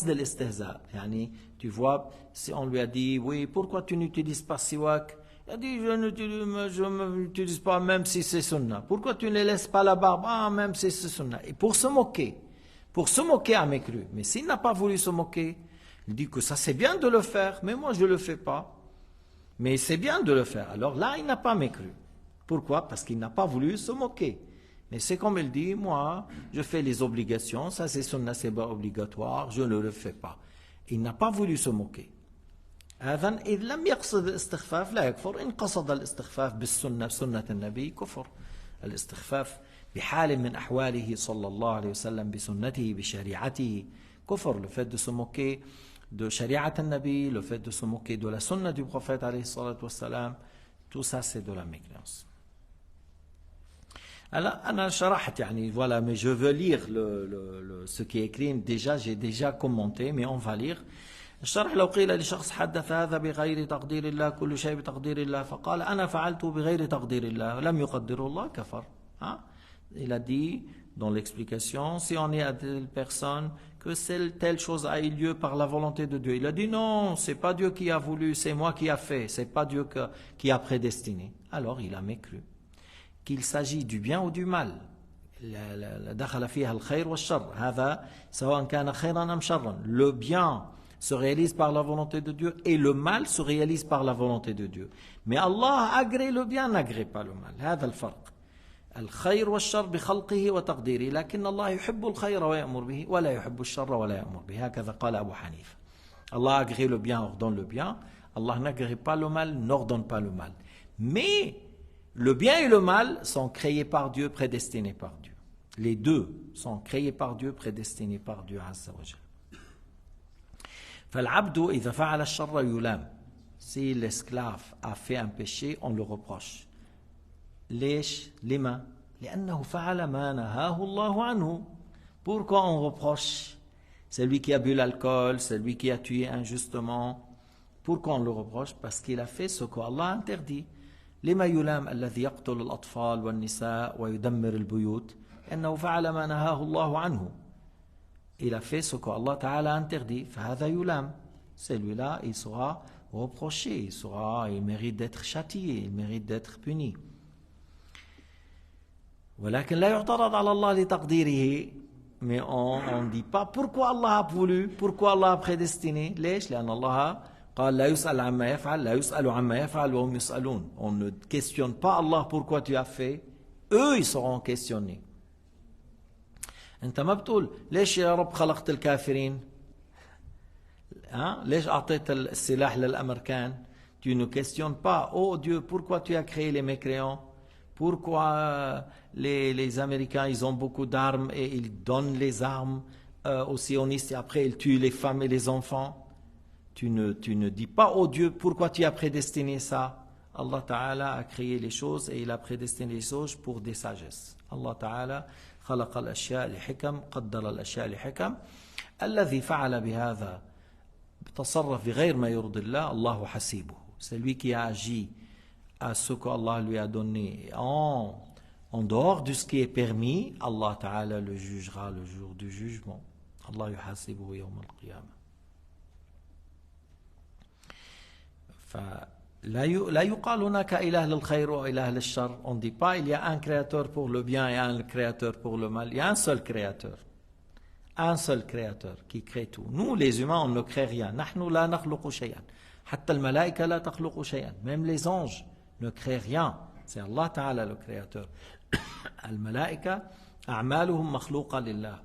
الاستهزاء يعني tu vois si on lui a dit oui pourquoi tu n'utilises pas siwak, il a dit je n'utilise pas même si c'est sunna. Pourquoi tu ne laisses pas la barbe, même si c'est sunna. Et pour se moquer a mécru. Mais s'il n'a pas voulu se moquer, il dit que ça c'est bien de le faire mais moi je ne le fais pas, mais c'est bien de le faire. Alors là il n'a pas mécru. Pourquoi? Parce qu'il n'a pas voulu se moquer. Mais c'est comme il dit, moi, je fais les obligations, ça c'est sunna, c'est pas obligatoire, je ne le fais pas. Il n'a pas voulu se moquer. هذا إذ لم يقصد الاستخفاف لا يكفر. إن قصد الاستخفاف بالسنة سنة النبي كفر. الاستخفاف بحال من أحواله صلى الله عليه وسلم بسنته بشريعته كفر. Le fait de se moquer de شريعة النبي, le fait de se moquer de la sunna du prophète عليه الصلاة والسلام, tout ça c'est de la mécréance. Alors, أنا شرحت يعني voilà, mais je veux lire ce qui est écrit. J'ai déjà commenté, mais on va lire. الشرح لو قيل لشخص حدث هذا بغير تقدير الله كل شيء بتقدير الله فقال أنا فعلته بغير تقدير الله لم يقدر الله كفر. Il a dit dans l'explication, si on est à telle personne que telle chose a eu lieu par la volonté de Dieu, il a dit non, c'est pas Dieu qui a voulu, c'est moi qui a fait, c'est pas Dieu qui a prédestiné. Alors il a mécru qu'il s'agit du bien ou du mal. دخل فيها الخير والشر هذا سواء كان خيرا أم شرا. Le bien se réalise par la volonté de Dieu et le mal se réalise par la volonté de Dieu. Mais Allah agrée le bien, n'agrée pas le mal. هذا الفرق. الخير والشر بخلقه وتقديره لكن الله يحب الخير ويأمر به ولا يحب الشر ولا يأمر به. هكذا قال أبو حنيفة. Allah agrée le bien, ordonne le bien. Allah n'agrée pas le mal, n'ordonne pas le mal. Mais le bien et le mal sont créés par Dieu, prédestinés par Dieu. Les deux sont créés par Dieu, prédestinés par Dieu Azza wa Jal. فالعبد إذا فعل الشر يلام. Si l'esclave a fait un péché, on le reproche. ليش؟ لما؟ لأنه فعل ما نهاه الله عنه. Pourquoi on reproche celui qui a bu l'alcool, celui qui a tué injustement? Pourquoi on le reproche? Parce qu'il a fait ce qu'Allah a interdit. لما يلام الذي يقتل الأطفال والنساء ويدمر البيوت أنه فعل ما نهاه الله عنه. Il a fait ce qu'Allah Ta'ala a interdit. فهذا يلام. Celui-là, il sera reproché, il mérite d'être châtié, il mérite d'être puni. ولكن لا يعترض على الله لتقديره. Mais on ne dit pas pourquoi Allah a voulu, pourquoi Allah a prédestiné. ليش؟ لأن الله قال لا يسأل عما يفعل لا يسأل عما يفعل وهم يسألون. On ne questionne pas Allah pourquoi tu as fait. Eux ils seront questionnés. أنت ما بتقول ليش يا رب خلقت الكافرين؟ hein? ليش أعطيت السلاح للأمريكان? Tu ne questionnes pas, oh Dieu, pourquoi tu as créé les mécréants? Pourquoi les Américains, ils ont beaucoup d'armes et ils donnent les armes aux sionistes et après ils tuent les femmes et les enfants? Tu ne dis pas, oh Dieu, pourquoi tu as prédestiné ça? Allah Ta'ala a créé les choses et il a prédestiné les choses pour des sagesses. Allah Ta'ala خلق الأشياء لحكم قدر الأشياء لحكم الذي فعل بهذا تصرف بغير ما يرضي الله الله حسيبه. Celui qui a agi à ce qu'Allah lui a donné en dehors de ce qui est permis, Allah Ta'ala le jugera le jour du jugement. Allah yuhasibuhu yawm al-qiyamah. لا يقال هناك إله للخير وإله للشر. On ne dit pas il y a un créateur pour le bien et un créateur pour le mal. Il y a un seul créateur. Un seul créateur qui crée tout. Nous les humains on ne crée rien. نحن لا نخلق شيئا. حتى الملائكة لا تخلق شيئا. Même les anges ne créent rien. C'est Allah Ta'ala le créateur. الملائكة أعمالهم مخلوقة لله.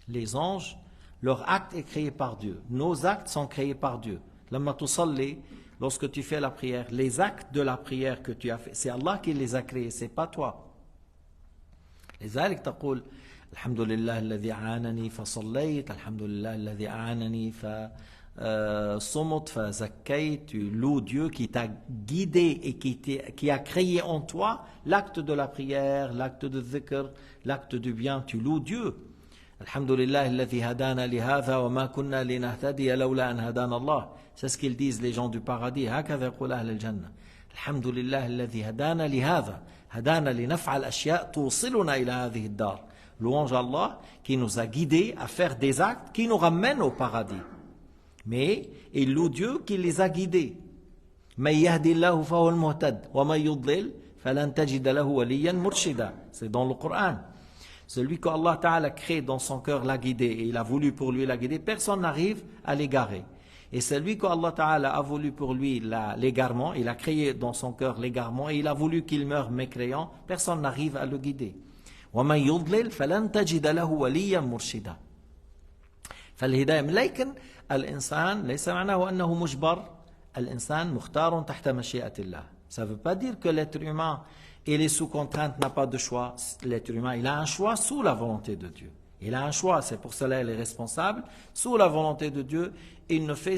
Les anges, leur acte est créé par Dieu. Nos actes sont créés par Dieu. لما تصلي, lorsque tu fais la prière, les actes de la prière que tu as fait, c'est Allah qui les a créés, c'est pas toi. لذلك تقول الحمد لله الذي أعانني فصليت الحمد لله الذي أعانني فصمت فزكيت. Tu loues Dieu qui t'a guidé et qui a créé en toi l'acte de la prière, l'acte de dhikr, l'acte du bien. Tu loues Dieu. الحمد لله الذي هدانا لهذا وما كنا لنهتدي لولا أن هدانا الله. C'est ce qu'ils disent les gens du paradis. هكذا يقول أهل الجنة. الحمد لله الذي هدانا لهذا هدانا لنفعل أشياء توصلنا إلى هذه الدار. Louange à Allah qui nous a guidés à faire des actes qui nous ramènent au paradis. Mais il loue Dieu qui les a guidés. من يهدي الله فهو المهتد ومن يضلل فلن تجد له وليا مرشدا. C'est dans le Coran. Celui que Allah Ta'ala crée dans son cœur l'a guidé et il a voulu pour lui la guider, personne n'arrive à l'égarer. Et celui que Allah Ta'ala a voulu pour lui l'égarement, il a créé dans son cœur l'égarement et il a voulu qu'il meure mécréant, personne n'arrive à le guider. وَمَنْ يُضْلِلْ فَلَنْ تَجِدَ لَهُ وَلِيًّا مُرْشِدًا. فالهداية لكن الإنسان ليس معناه أنه مجبر. الإنسان مختار تحت مشيئة الله. Ça ne veut pas dire que l'être humain il est sous contrainte, n'a pas de choix. L'être humain, il a un choix sous la volonté de Dieu. Il a un choix, c'est pour cela qu'il est responsable. Sous la volonté de Dieu, il ne fait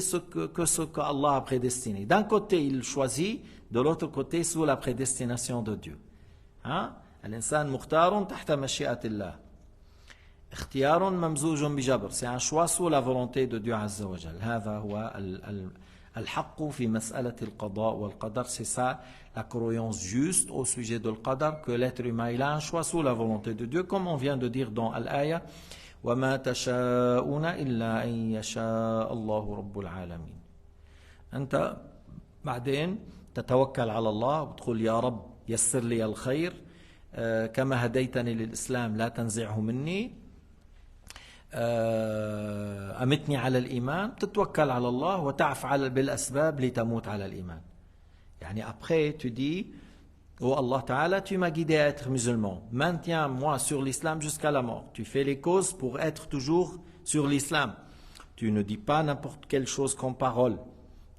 que ce qu'Allah a prédestiné. D'un côté, il choisit, de l'autre côté, sous la prédestination de Dieu. الإنسان مختار تحت مشيئة الله. اختيار ممزوج بجبر. C'est un choix sous la volonté de Dieu عز وجل. هذا هو الحق في مسألة القضاء والقدر. C'est ça la croyance juste au sujet de l'qadar, que l'être humain il a un choix sous la volonté de Dieu, comme on vient de dire dans Al-Aya وَمَا تَشَاءُونَ إِلَّا أَن يَشَاءَ اللَّهُ رَبُّ الْعَالَمِينَ. أنت بعدين تتوكل على الله وتقول يا رب يسر لي الخير كما هديتني للإسلام لا تنزعه مني أمتني على الإيمان. تتوكل على الله وتفعل بالأسباب لتموت على الإيمان. يعني après tu dis oh Allah Ta'ala tu m'as guidé à être musulman, maintiens-moi sur l'islam jusqu'à la mort. Tu fais les causes pour être toujours sur l'islam. Tu ne dis pas n'importe quelle chose comme parole.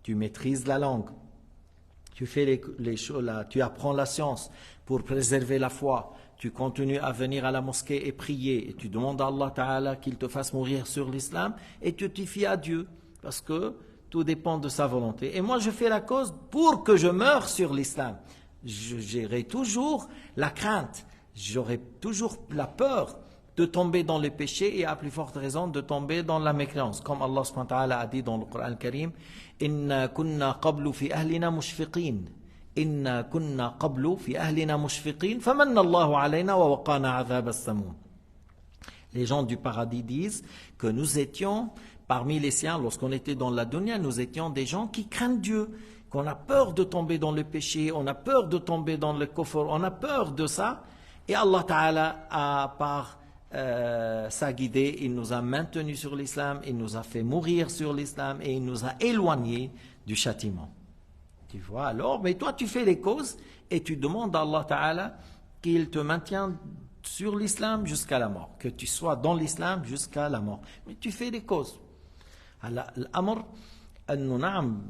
Tu maîtrises la langue. Tu fais les choses là, tu apprends la science pour préserver la foi. Tu continues à venir à la mosquée et prier et tu demandes à Allah Ta'ala qu'il te fasse mourir sur l'islam et tu te fies à Dieu parce que tout dépend de sa volonté. Et moi je fais la cause pour que je meure sur l'islam. J'aurai toujours la crainte, j'aurai toujours la peur de tomber dans le péché et à plus forte raison de tomber dans la mécréance. Comme Allah subhanahu wa ta'ala a dit dans le Coran Karim, Inna kunna qablu fi ahlina mushfiqin. Inna kunna qablu fi ahlina mushfiqin. Famanna Allahu alayna wa waqana azab as-samum. Les gens du paradis disent que nous étions parmi les siens, lorsqu'on était dans la dunya, nous étions des gens qui craignent Dieu, qu'on a peur de tomber dans le péché, on a peur de tomber dans le kufr, on a peur de ça. Et Allah Ta'ala a par sa guidée, il nous a maintenus sur l'islam, il nous a fait mourir sur l'islam et il nous a éloignés du châtiment. Tu vois alors, mais toi tu fais les causes et tu demandes à Allah Ta'ala qu'il te maintienne sur l'islam jusqu'à la mort, que tu sois dans l'islam jusqu'à la mort. Mais tu fais les causes. L'amr أنه نعم,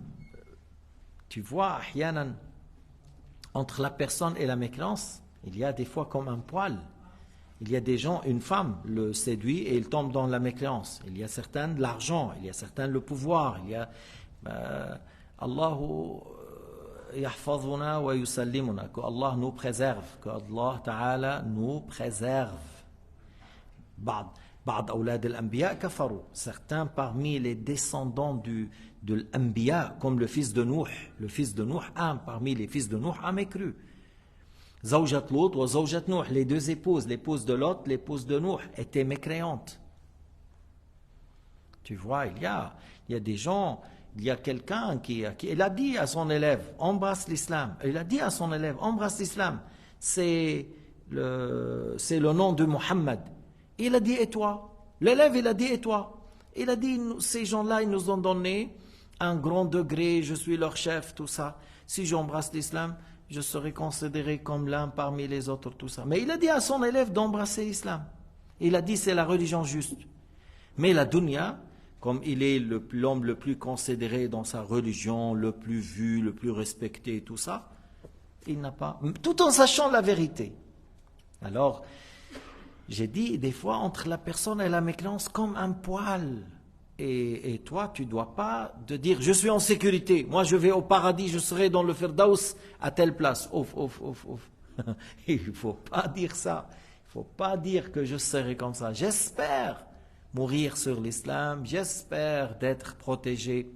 tu vois, أحيانا, entre la personne et la mécréance, il y a des fois comme un poil. Il y a des gens, une femme le séduit et il tombe dans la mécréance. Il y a certains de l'argent, il y a certains le pouvoir, il y a Allahu yahfazuna wa yusallimuna, que Allah nous préserve, que Allah Ta'ala nous préserve. بعض أولاد الأنبياء كفروا. Certains parmi les descendants de l'Anbiya, comme le fils de Nuh, parmi les fils de Nuh a mécru. Zawjat Lot ou Zawjat Nuh, les deux épouses, l'épouse de Lot, l'épouse de Nuh, étaient mécréantes. Tu vois, il y a des gens, il y a quelqu'un qui il a dit à son élève, embrasse l'islam. Il a dit à son élève, embrasse l'islam. C'est le nom de Muhammad. Il a dit, et toi? L'élève, il a dit, et toi? Il a dit, ces gens-là, ils nous ont donné un grand degré, je suis leur chef, tout ça. Si j'embrasse l'islam, je serai considéré comme l'un parmi les autres, tout ça. Mais il a dit à son élève d'embrasser l'islam. Il a dit, c'est la religion juste. Mais la dunya, comme il est l'homme le plus considéré dans sa religion, le plus vu, le plus respecté, tout ça, il n'a pas, tout en sachant la vérité. Alors, j'ai dit, des fois, entre la personne et la mécréance, comme un poil. Et toi, tu ne dois pas te dire, je suis en sécurité, moi je vais au paradis, je serai dans le Firdaus à telle place. Ouf. Il ne faut pas dire ça. Il ne faut pas dire que je serai comme ça. J'espère mourir sur l'islam, j'espère d'être protégé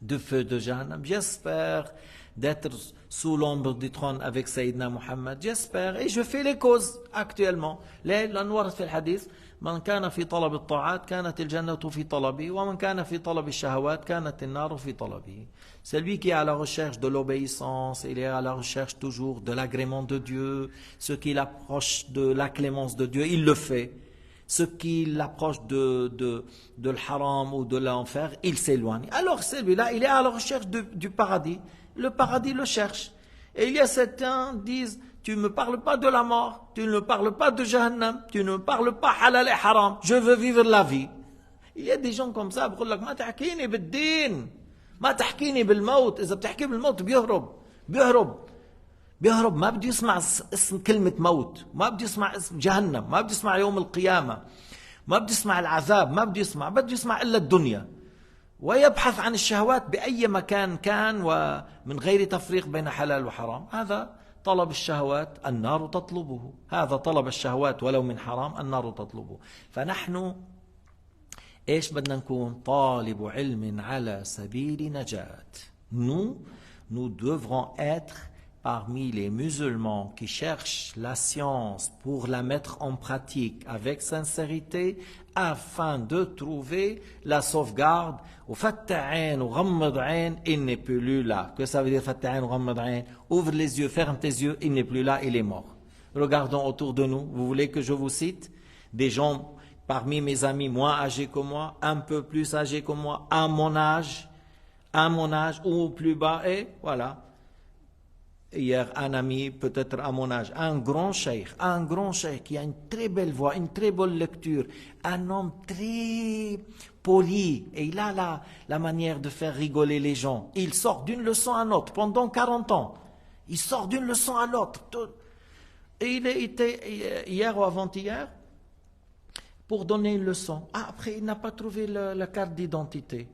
de feu de Jahannam, j'espère d'être sous l'ombre du trône avec Sayyidina Muhammad, j'espère, et je fais les causes actuellement. L'anwar في الحديث من كان في طلب الطاعات كانت الجنة في طلبه ومن كان في طلب الشهوات كانت النار في طلبه. Celui qui est à la recherche de l'obéissance, il est à la recherche toujours de l'agrément de Dieu, ce qui l'approche de la clémence de Dieu, il le fait. Ce qui l'approche de l'haram ou de l'enfer, il s'éloigne. Alors celui-là, il est à la recherche du paradis. Le paradis le cherche. Et il y a certains qui disent, tu ne me parles pas de la mort, tu ne me parles pas de Jahannam, tu ne me parles pas halal et haram, je veux vivre la vie. Il y a des gens comme ça, بيقول لك ما تحكيني بالدين، ما تحكيني بالموت، إذا بتحكي بالموت بيهرب ما بده يسمع اسم كلمة موت، ما بده يسمع اسم جهنم، ما بده يسمع يوم القيامة، ما بده يسمع العذاب، ما بده يسمع إلا الدنيا، ويبحث عن الشهوات بأي مكان كان ومن غير تفريق بين حلال وحرام. هذا طلب الشهوات النار تطلبه، هذا طلب الشهوات ولو من حرام النار تطلبه. فنحن إيش بدنا نكون؟ طالب علم على سبيل نجاة. Nous devrons être parmi les musulmans qui cherchent la science pour la mettre en pratique avec sincérité afin de trouver la sauvegarde. Il n'est plus là. Que ça veut dire ouvre les yeux, ferme tes yeux, il n'est plus là, il est mort. Regardons autour de nous. Vous voulez que je vous cite des gens parmi mes amis moins âgés que moi, un peu plus âgés que moi, à mon âge ou plus bas, et voilà. Hier, un ami, peut-être à mon âge, un grand cheikh qui a une très belle voix, une très bonne lecture, un homme très poli, et il a la manière de faire rigoler les gens. Il sort d'une leçon à l'autre pendant 40 ans. Il sort d'une leçon à l'autre. Et il était hier ou avant-hier pour donner une leçon. Après, il n'a pas trouvé la carte d'identité.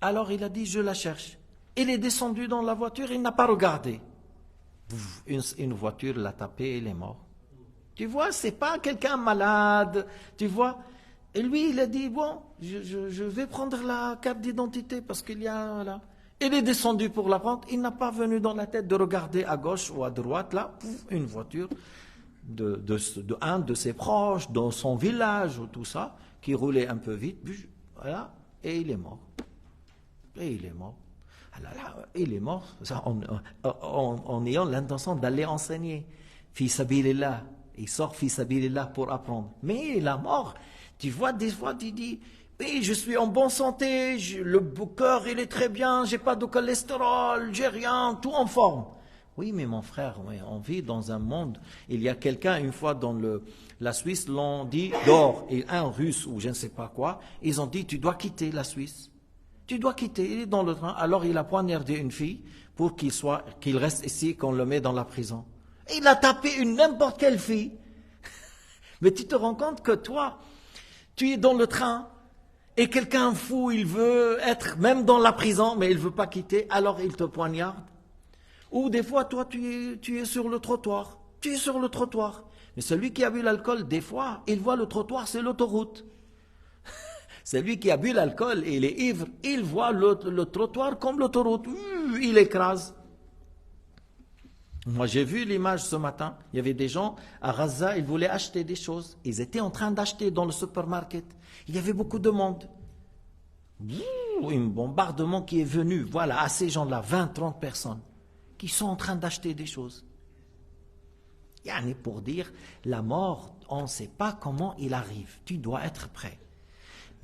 Alors il a dit, je la cherche. Il est descendu dans la voiture, il n'a pas regardé. Une voiture l'a tapé, il est mort. Tu vois, c'est pas quelqu'un malade, tu vois. Et lui, il a dit, bon, je vais prendre la carte d'identité parce qu'il y a là. Il est descendu pour la prendre, il n'a pas venu dans la tête de regarder à gauche ou à droite, là, une voiture de un de ses proches, dans son village ou tout ça, qui roulait un peu vite, voilà, et il est mort. Il est mort en ayant l'intention d'aller enseigner. Fi sabilillah. Il sort fi sabilillah pour apprendre. Mais la mort, tu vois, des fois tu dis, oui, je suis en bonne santé, le cœur il est très bien, j'ai pas de cholestérol, j'ai rien, tout en forme. Oui, mais mon frère, on vit dans un monde. Il y a quelqu'un, une fois dans la Suisse, l'ont dit, dehors, et un Russe ou je ne sais pas quoi, ils ont dit, tu dois quitter la Suisse. Tu dois quitter. Il est dans le train. Alors il a poignardé une fille pour qu'il reste ici, qu'on le met dans la prison. Et il a tapé n'importe quelle fille. Mais tu te rends compte que toi, tu es dans le train et quelqu'un fou, il veut être même dans la prison, mais il ne veut pas quitter, alors il te poignarde. Ou des fois, toi, tu es sur le trottoir. Tu es sur le trottoir. Mais celui qui a bu l'alcool, des fois, il voit le trottoir, c'est l'autoroute. Celui qui a bu l'alcool et il est ivre, il voit le trottoir comme l'autoroute. Il écrase. Moi, j'ai vu l'image ce matin. Il y avait des gens à Gaza, ils voulaient acheter des choses. Ils étaient en train d'acheter dans le supermarché. Il y avait beaucoup de monde. Un bombardement qui est venu. Voilà, à ces gens-là, 20, 30 personnes qui sont en train d'acheter des choses. Yani pour dire, la mort, on ne sait pas comment il arrive. Tu dois être prêt.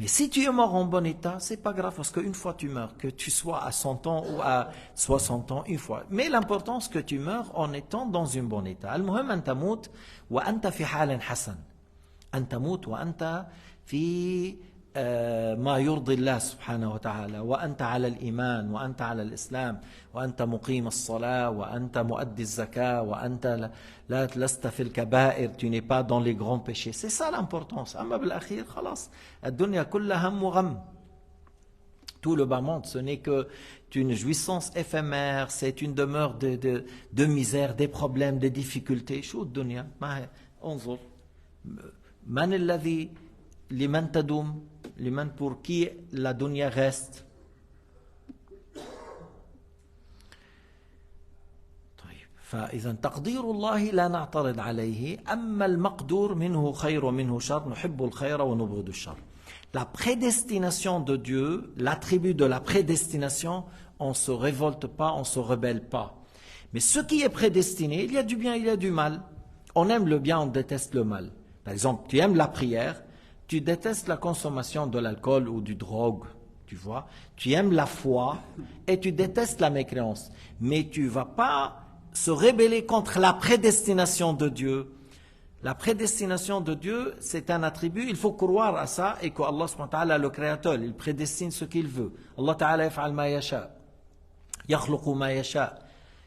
Mais si tu es mort en bon état, c'est pas grave parce qu'une fois tu meurs, que tu sois à 100 ans ou à 60 ans, une fois. Mais l'important c'est que tu meurs en étant dans un bon état. المهم أن تموت وأنت في حال حسن. أن تموت وأنت في ما يرضي الله سبحانه وتعالى وأنت على الإيمان وأنت على الإسلام وأنت مقيم الصلاة وأنت مؤدي الزكاة وأنت لست في الكبائر, tu n'es pas dans les grands péchés. C'est ça l'importance. أما بالأخير خلاص الدنيا كلها هم وغم. Tout le bas monde, ce n'est qu'une jouissance éphémère, c'est une demeure de misère, des problèmes, des difficultés. شو الدنيا؟ ما انظر من الذي لمن تدوم لمن pour qui la dunya reste. طيب فإذا تقدير الله لا نعترض عليه أما المقدور منه خير ومنه شر نحب الخير ونبغض الشر. La prédestination de Dieu, l'attribut de la prédestination, on ne se révolte pas, on ne se rebelle pas. Mais ce qui est prédestiné, il y a du bien, il y a du mal. On aime le bien, on déteste le mal. Par exemple, tu aimes la prière, tu détestes la consommation de l'alcool ou du drogue, tu vois. Tu aimes la foi et tu détestes la mécréance. Mais tu ne vas pas se rebeller contre la prédestination de Dieu. La prédestination de Dieu, c'est un attribut, il faut croire à ça et que Allah subhanahu wa ta'ala, le créateur, il prédestine ce qu'il veut. Allah ta'ala yaf'al ma yasha, yakhluqu ma yasha,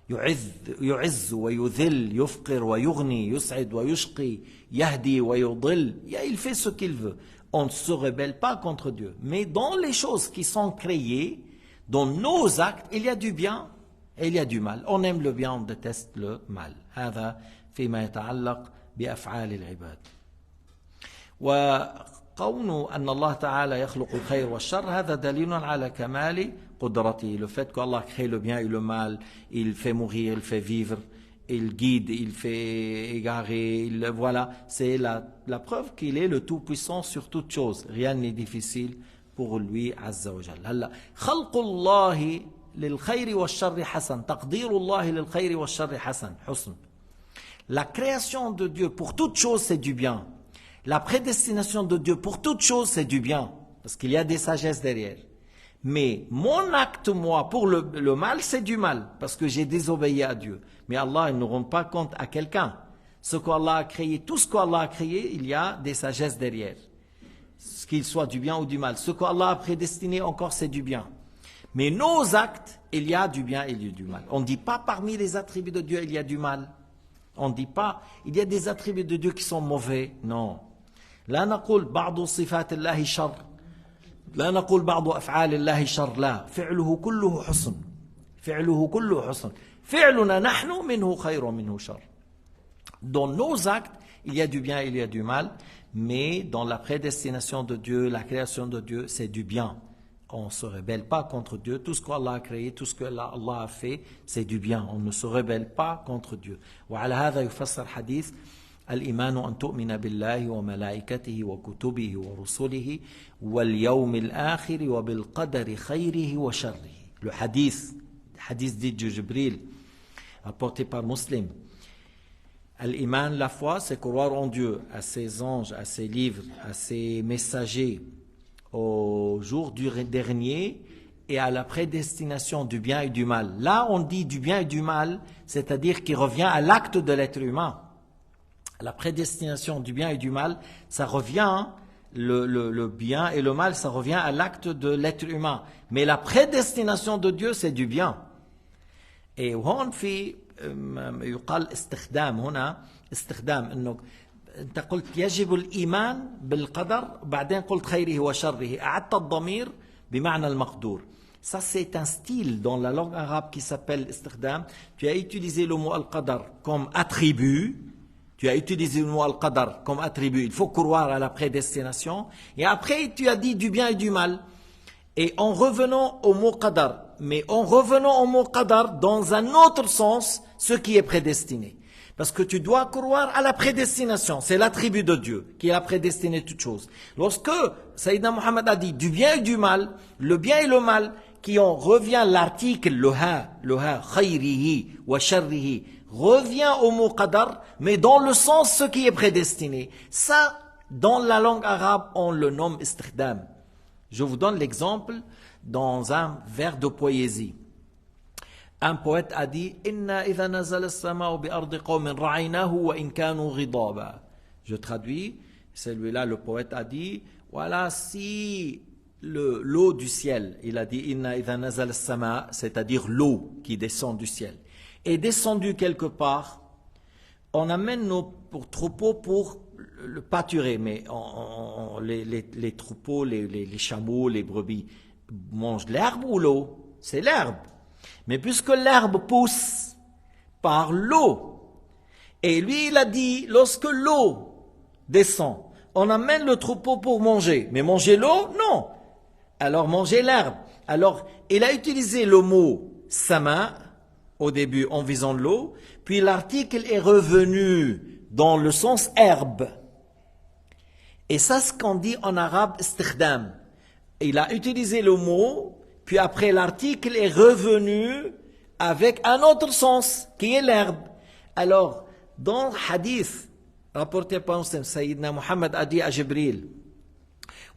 yu'izz wa yudhil, yufqir wa yughni, yus'id wa yushqi, yahdi wa yudil. Il fait ce qu'il veut. On ne se rebelle pas contre Dieu. Mais dans les choses qui sont créées, dans nos actes, il y a du bien et il y a du mal. On aime le bien, on déteste le mal. هذا فيما يتعلق بأفعال العباد. وقول أن الله تعالى يخلق الخير والشر هذا دليل على كمال قدرته. Le fait qu'Allah crée le bien et le mal, il fait mourir, il fait vivre, il guide, il fait égarer, voilà, c'est la preuve qu'il est le tout-puissant sur toute chose. Rien n'est difficile pour lui, Azza wa Jalla. هلا خلق الله للخير والشر حسن تقدير الله للخير والشر حسن. La création de Dieu pour toute chose, c'est du bien. La prédestination de Dieu pour toute chose, c'est du bien. Parce qu'il y a des sagesses derrière. Mais mon acte, moi, pour le mal, c'est du mal. Parce que j'ai désobéi à Dieu. Mais Allah, il ne rend pas compte à quelqu'un. Ce qu'Allah a créé, tout ce qu'Allah a créé, il y a des sagesses derrière. Qu'il soit du bien ou du mal. Ce qu'Allah a prédestiné, encore, c'est du bien. Mais nos actes, il y a du bien et il y a du mal. On ne dit pas parmi les attributs de Dieu, il y a du mal. On ne dit pas, il y a des attributs de Dieu qui sont mauvais. Non. لا نقول بعض صفات الله شر. لا نقول بعض أفعال الله شر. لا. فعله كله حسن. فعله كله حسن. فعلنا نحن منه خير ومنه شر. Dans nos actes, il y a du bien et il y a du mal. Mais dans la prédestination de Dieu, la création de Dieu, c'est du bien. On ne se rebelle pas contre Dieu. Tout ce qu'Allah a créé, tout ce que Allah a fait, c'est du bien. On ne se rebelle pas contre Dieu. وعلى هذا يفسر حديث الإيمان أن تؤمن بالله وملائكته وكتبه ورسله واليوم الآخر وبالقدر خيره وشره. Le hadith dit de Jibril, apporté par Muslim. Al-Iman, la foi, c'est croire en Dieu, à ses anges, à ses livres, à ses messagers, au jour du dernier et à la prédestination du bien et du mal. Là, on dit du bien et du mal, c'est-à-dire qui revient à l'acte de l'être humain. La prédestination du bien et du mal, ça revient le bien et le mal, ça revient à l'acte de l'être humain. Mais la prédestination de Dieu, c'est du bien. Et هون في يقال استخدام هنا استخدام انه انت قلت يجب الايمان بالقدر بعدين قلت خيره وشره اعدت الضمير بمعنى المقدور. Ça c'est un style dans la langue arabe qui s'appelle استخدام. Tu as utilisé le mot al-qadar comme attribut. Tu as utilisé le mot al-qadar comme attribut. Il faut croire à la prédestination. Et après tu as dit du bien et du mal. Et en revenant au mot qadar, mais en revenant au mot qadar dans un autre sens, ce qui est prédestiné. Parce que tu dois croire à la prédestination. C'est l'attribut de Dieu qui a prédestiné toutes choses. Lorsque Sayyidina Muhammad a dit du bien et du mal, le bien et le mal, qui en revient l'article, le ha, khayrihi wa sharrihi, revient au mot qadar, mais dans le sens ce qui est prédestiné. Ça, dans la langue arabe, on le nomme istikhdam. Je vous donne l'exemple dans un vers de poésie. Un poète a dit Inna idha nazala as-sama'u bi ardi qawmin ra'aynahu wa in kanu ghidaba. Je traduis, celui-là le poète a dit voilà si l'eau du ciel, il a dit Inna idha nazala as-sama', c'est-à-dire l'eau qui descend du ciel, est descendue quelque part, on amène nos troupeaux pour le pâturer, mais les troupeaux, les chameaux, les brebis mangent l'herbe ou l'eau? C'est l'herbe. Mais puisque l'herbe pousse par l'eau, et lui il a dit, lorsque l'eau descend, on amène le troupeau pour manger. Mais manger l'eau? Non. Alors manger l'herbe. Alors il a utilisé le mot sama au début en visant l'eau, puis l'article est revenu dans le sens herbe. Et ça, ce qu'on dit en arabe, istikhdam. Il a utilisé le mot, puis après l'article est revenu avec un autre sens, qui est l'herbe. Alors, dans le hadith, rapporté par Muslim, Sayyidina Muhammad a dit à Jibril,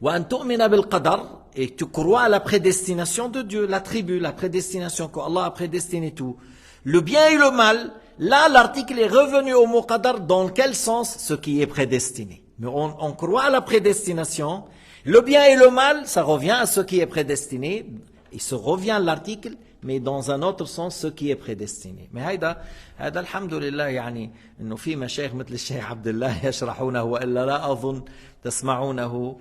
وَأَن تُؤْمِنَ بِالْقَدَرِ, et tu crois à la prédestination de Dieu, l'attribut, la prédestination, qu'Allah a prédestiné tout. Le bien et le mal, là l'article est revenu au mot qadar, dans quel sens? Ce qui est prédestiné. Mais on croit à la prédestination. Le bien et le mal, ça revient à ce qui est prédestiné. Il se revient l'article, mais dans un autre sens, ce qui est prédestiné. Mais هذا الحمد لله يعني إنه في مشايخ مثل الشيخ عبد الله يشرحونه وإلا لا أظن تسمعونه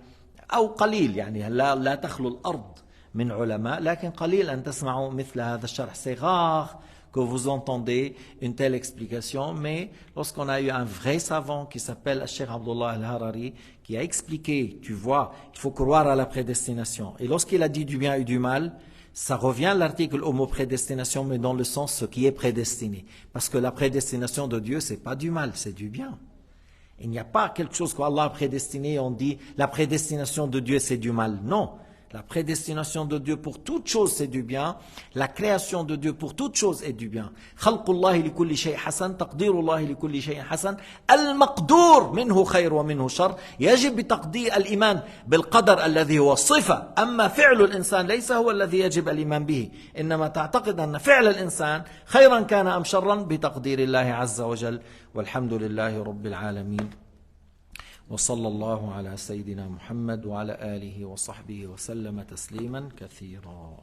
أو قليل يعني لا تخلو الأرض من علماء لكن قليل أن تسمعوا مثل هذا الشرح. C'est rare que vous entendez une telle explication, mais lorsqu'on a eu un vrai savant qui s'appelle Cheikh Abdullah Al-Harari, qui a expliqué, tu vois, il faut croire à la prédestination. Et lorsqu'il a dit du bien et du mal, ça revient l'article au mot prédestination, mais dans le sens ce qui est prédestiné. Parce que la prédestination de Dieu, c'est pas du mal, c'est du bien. Il n'y a pas quelque chose qu'Allah a prédestiné et on dit la prédestination de Dieu, c'est du mal. Non. La prédestination de Dieu pour toute chose, c'est du bien. La création de Dieu pour toute chose est du bien. خلق الله لكل شيء حسن تقدير الله لكل شيء حسن المقدور منه خير ومنه شر يجب بتقدير الإيمان بالقدر الذي هو الصفة أما فعل الإنسان ليس هو الذي يجب الإيمان به إنما تعتقد أن فعل الإنسان خيرا كان أم شرا بتقدير الله عز وجل والحمد لله رب العالمين وصلى الله على سيدنا محمد وعلى آله وصحبه وسلم تسليما كثيرا.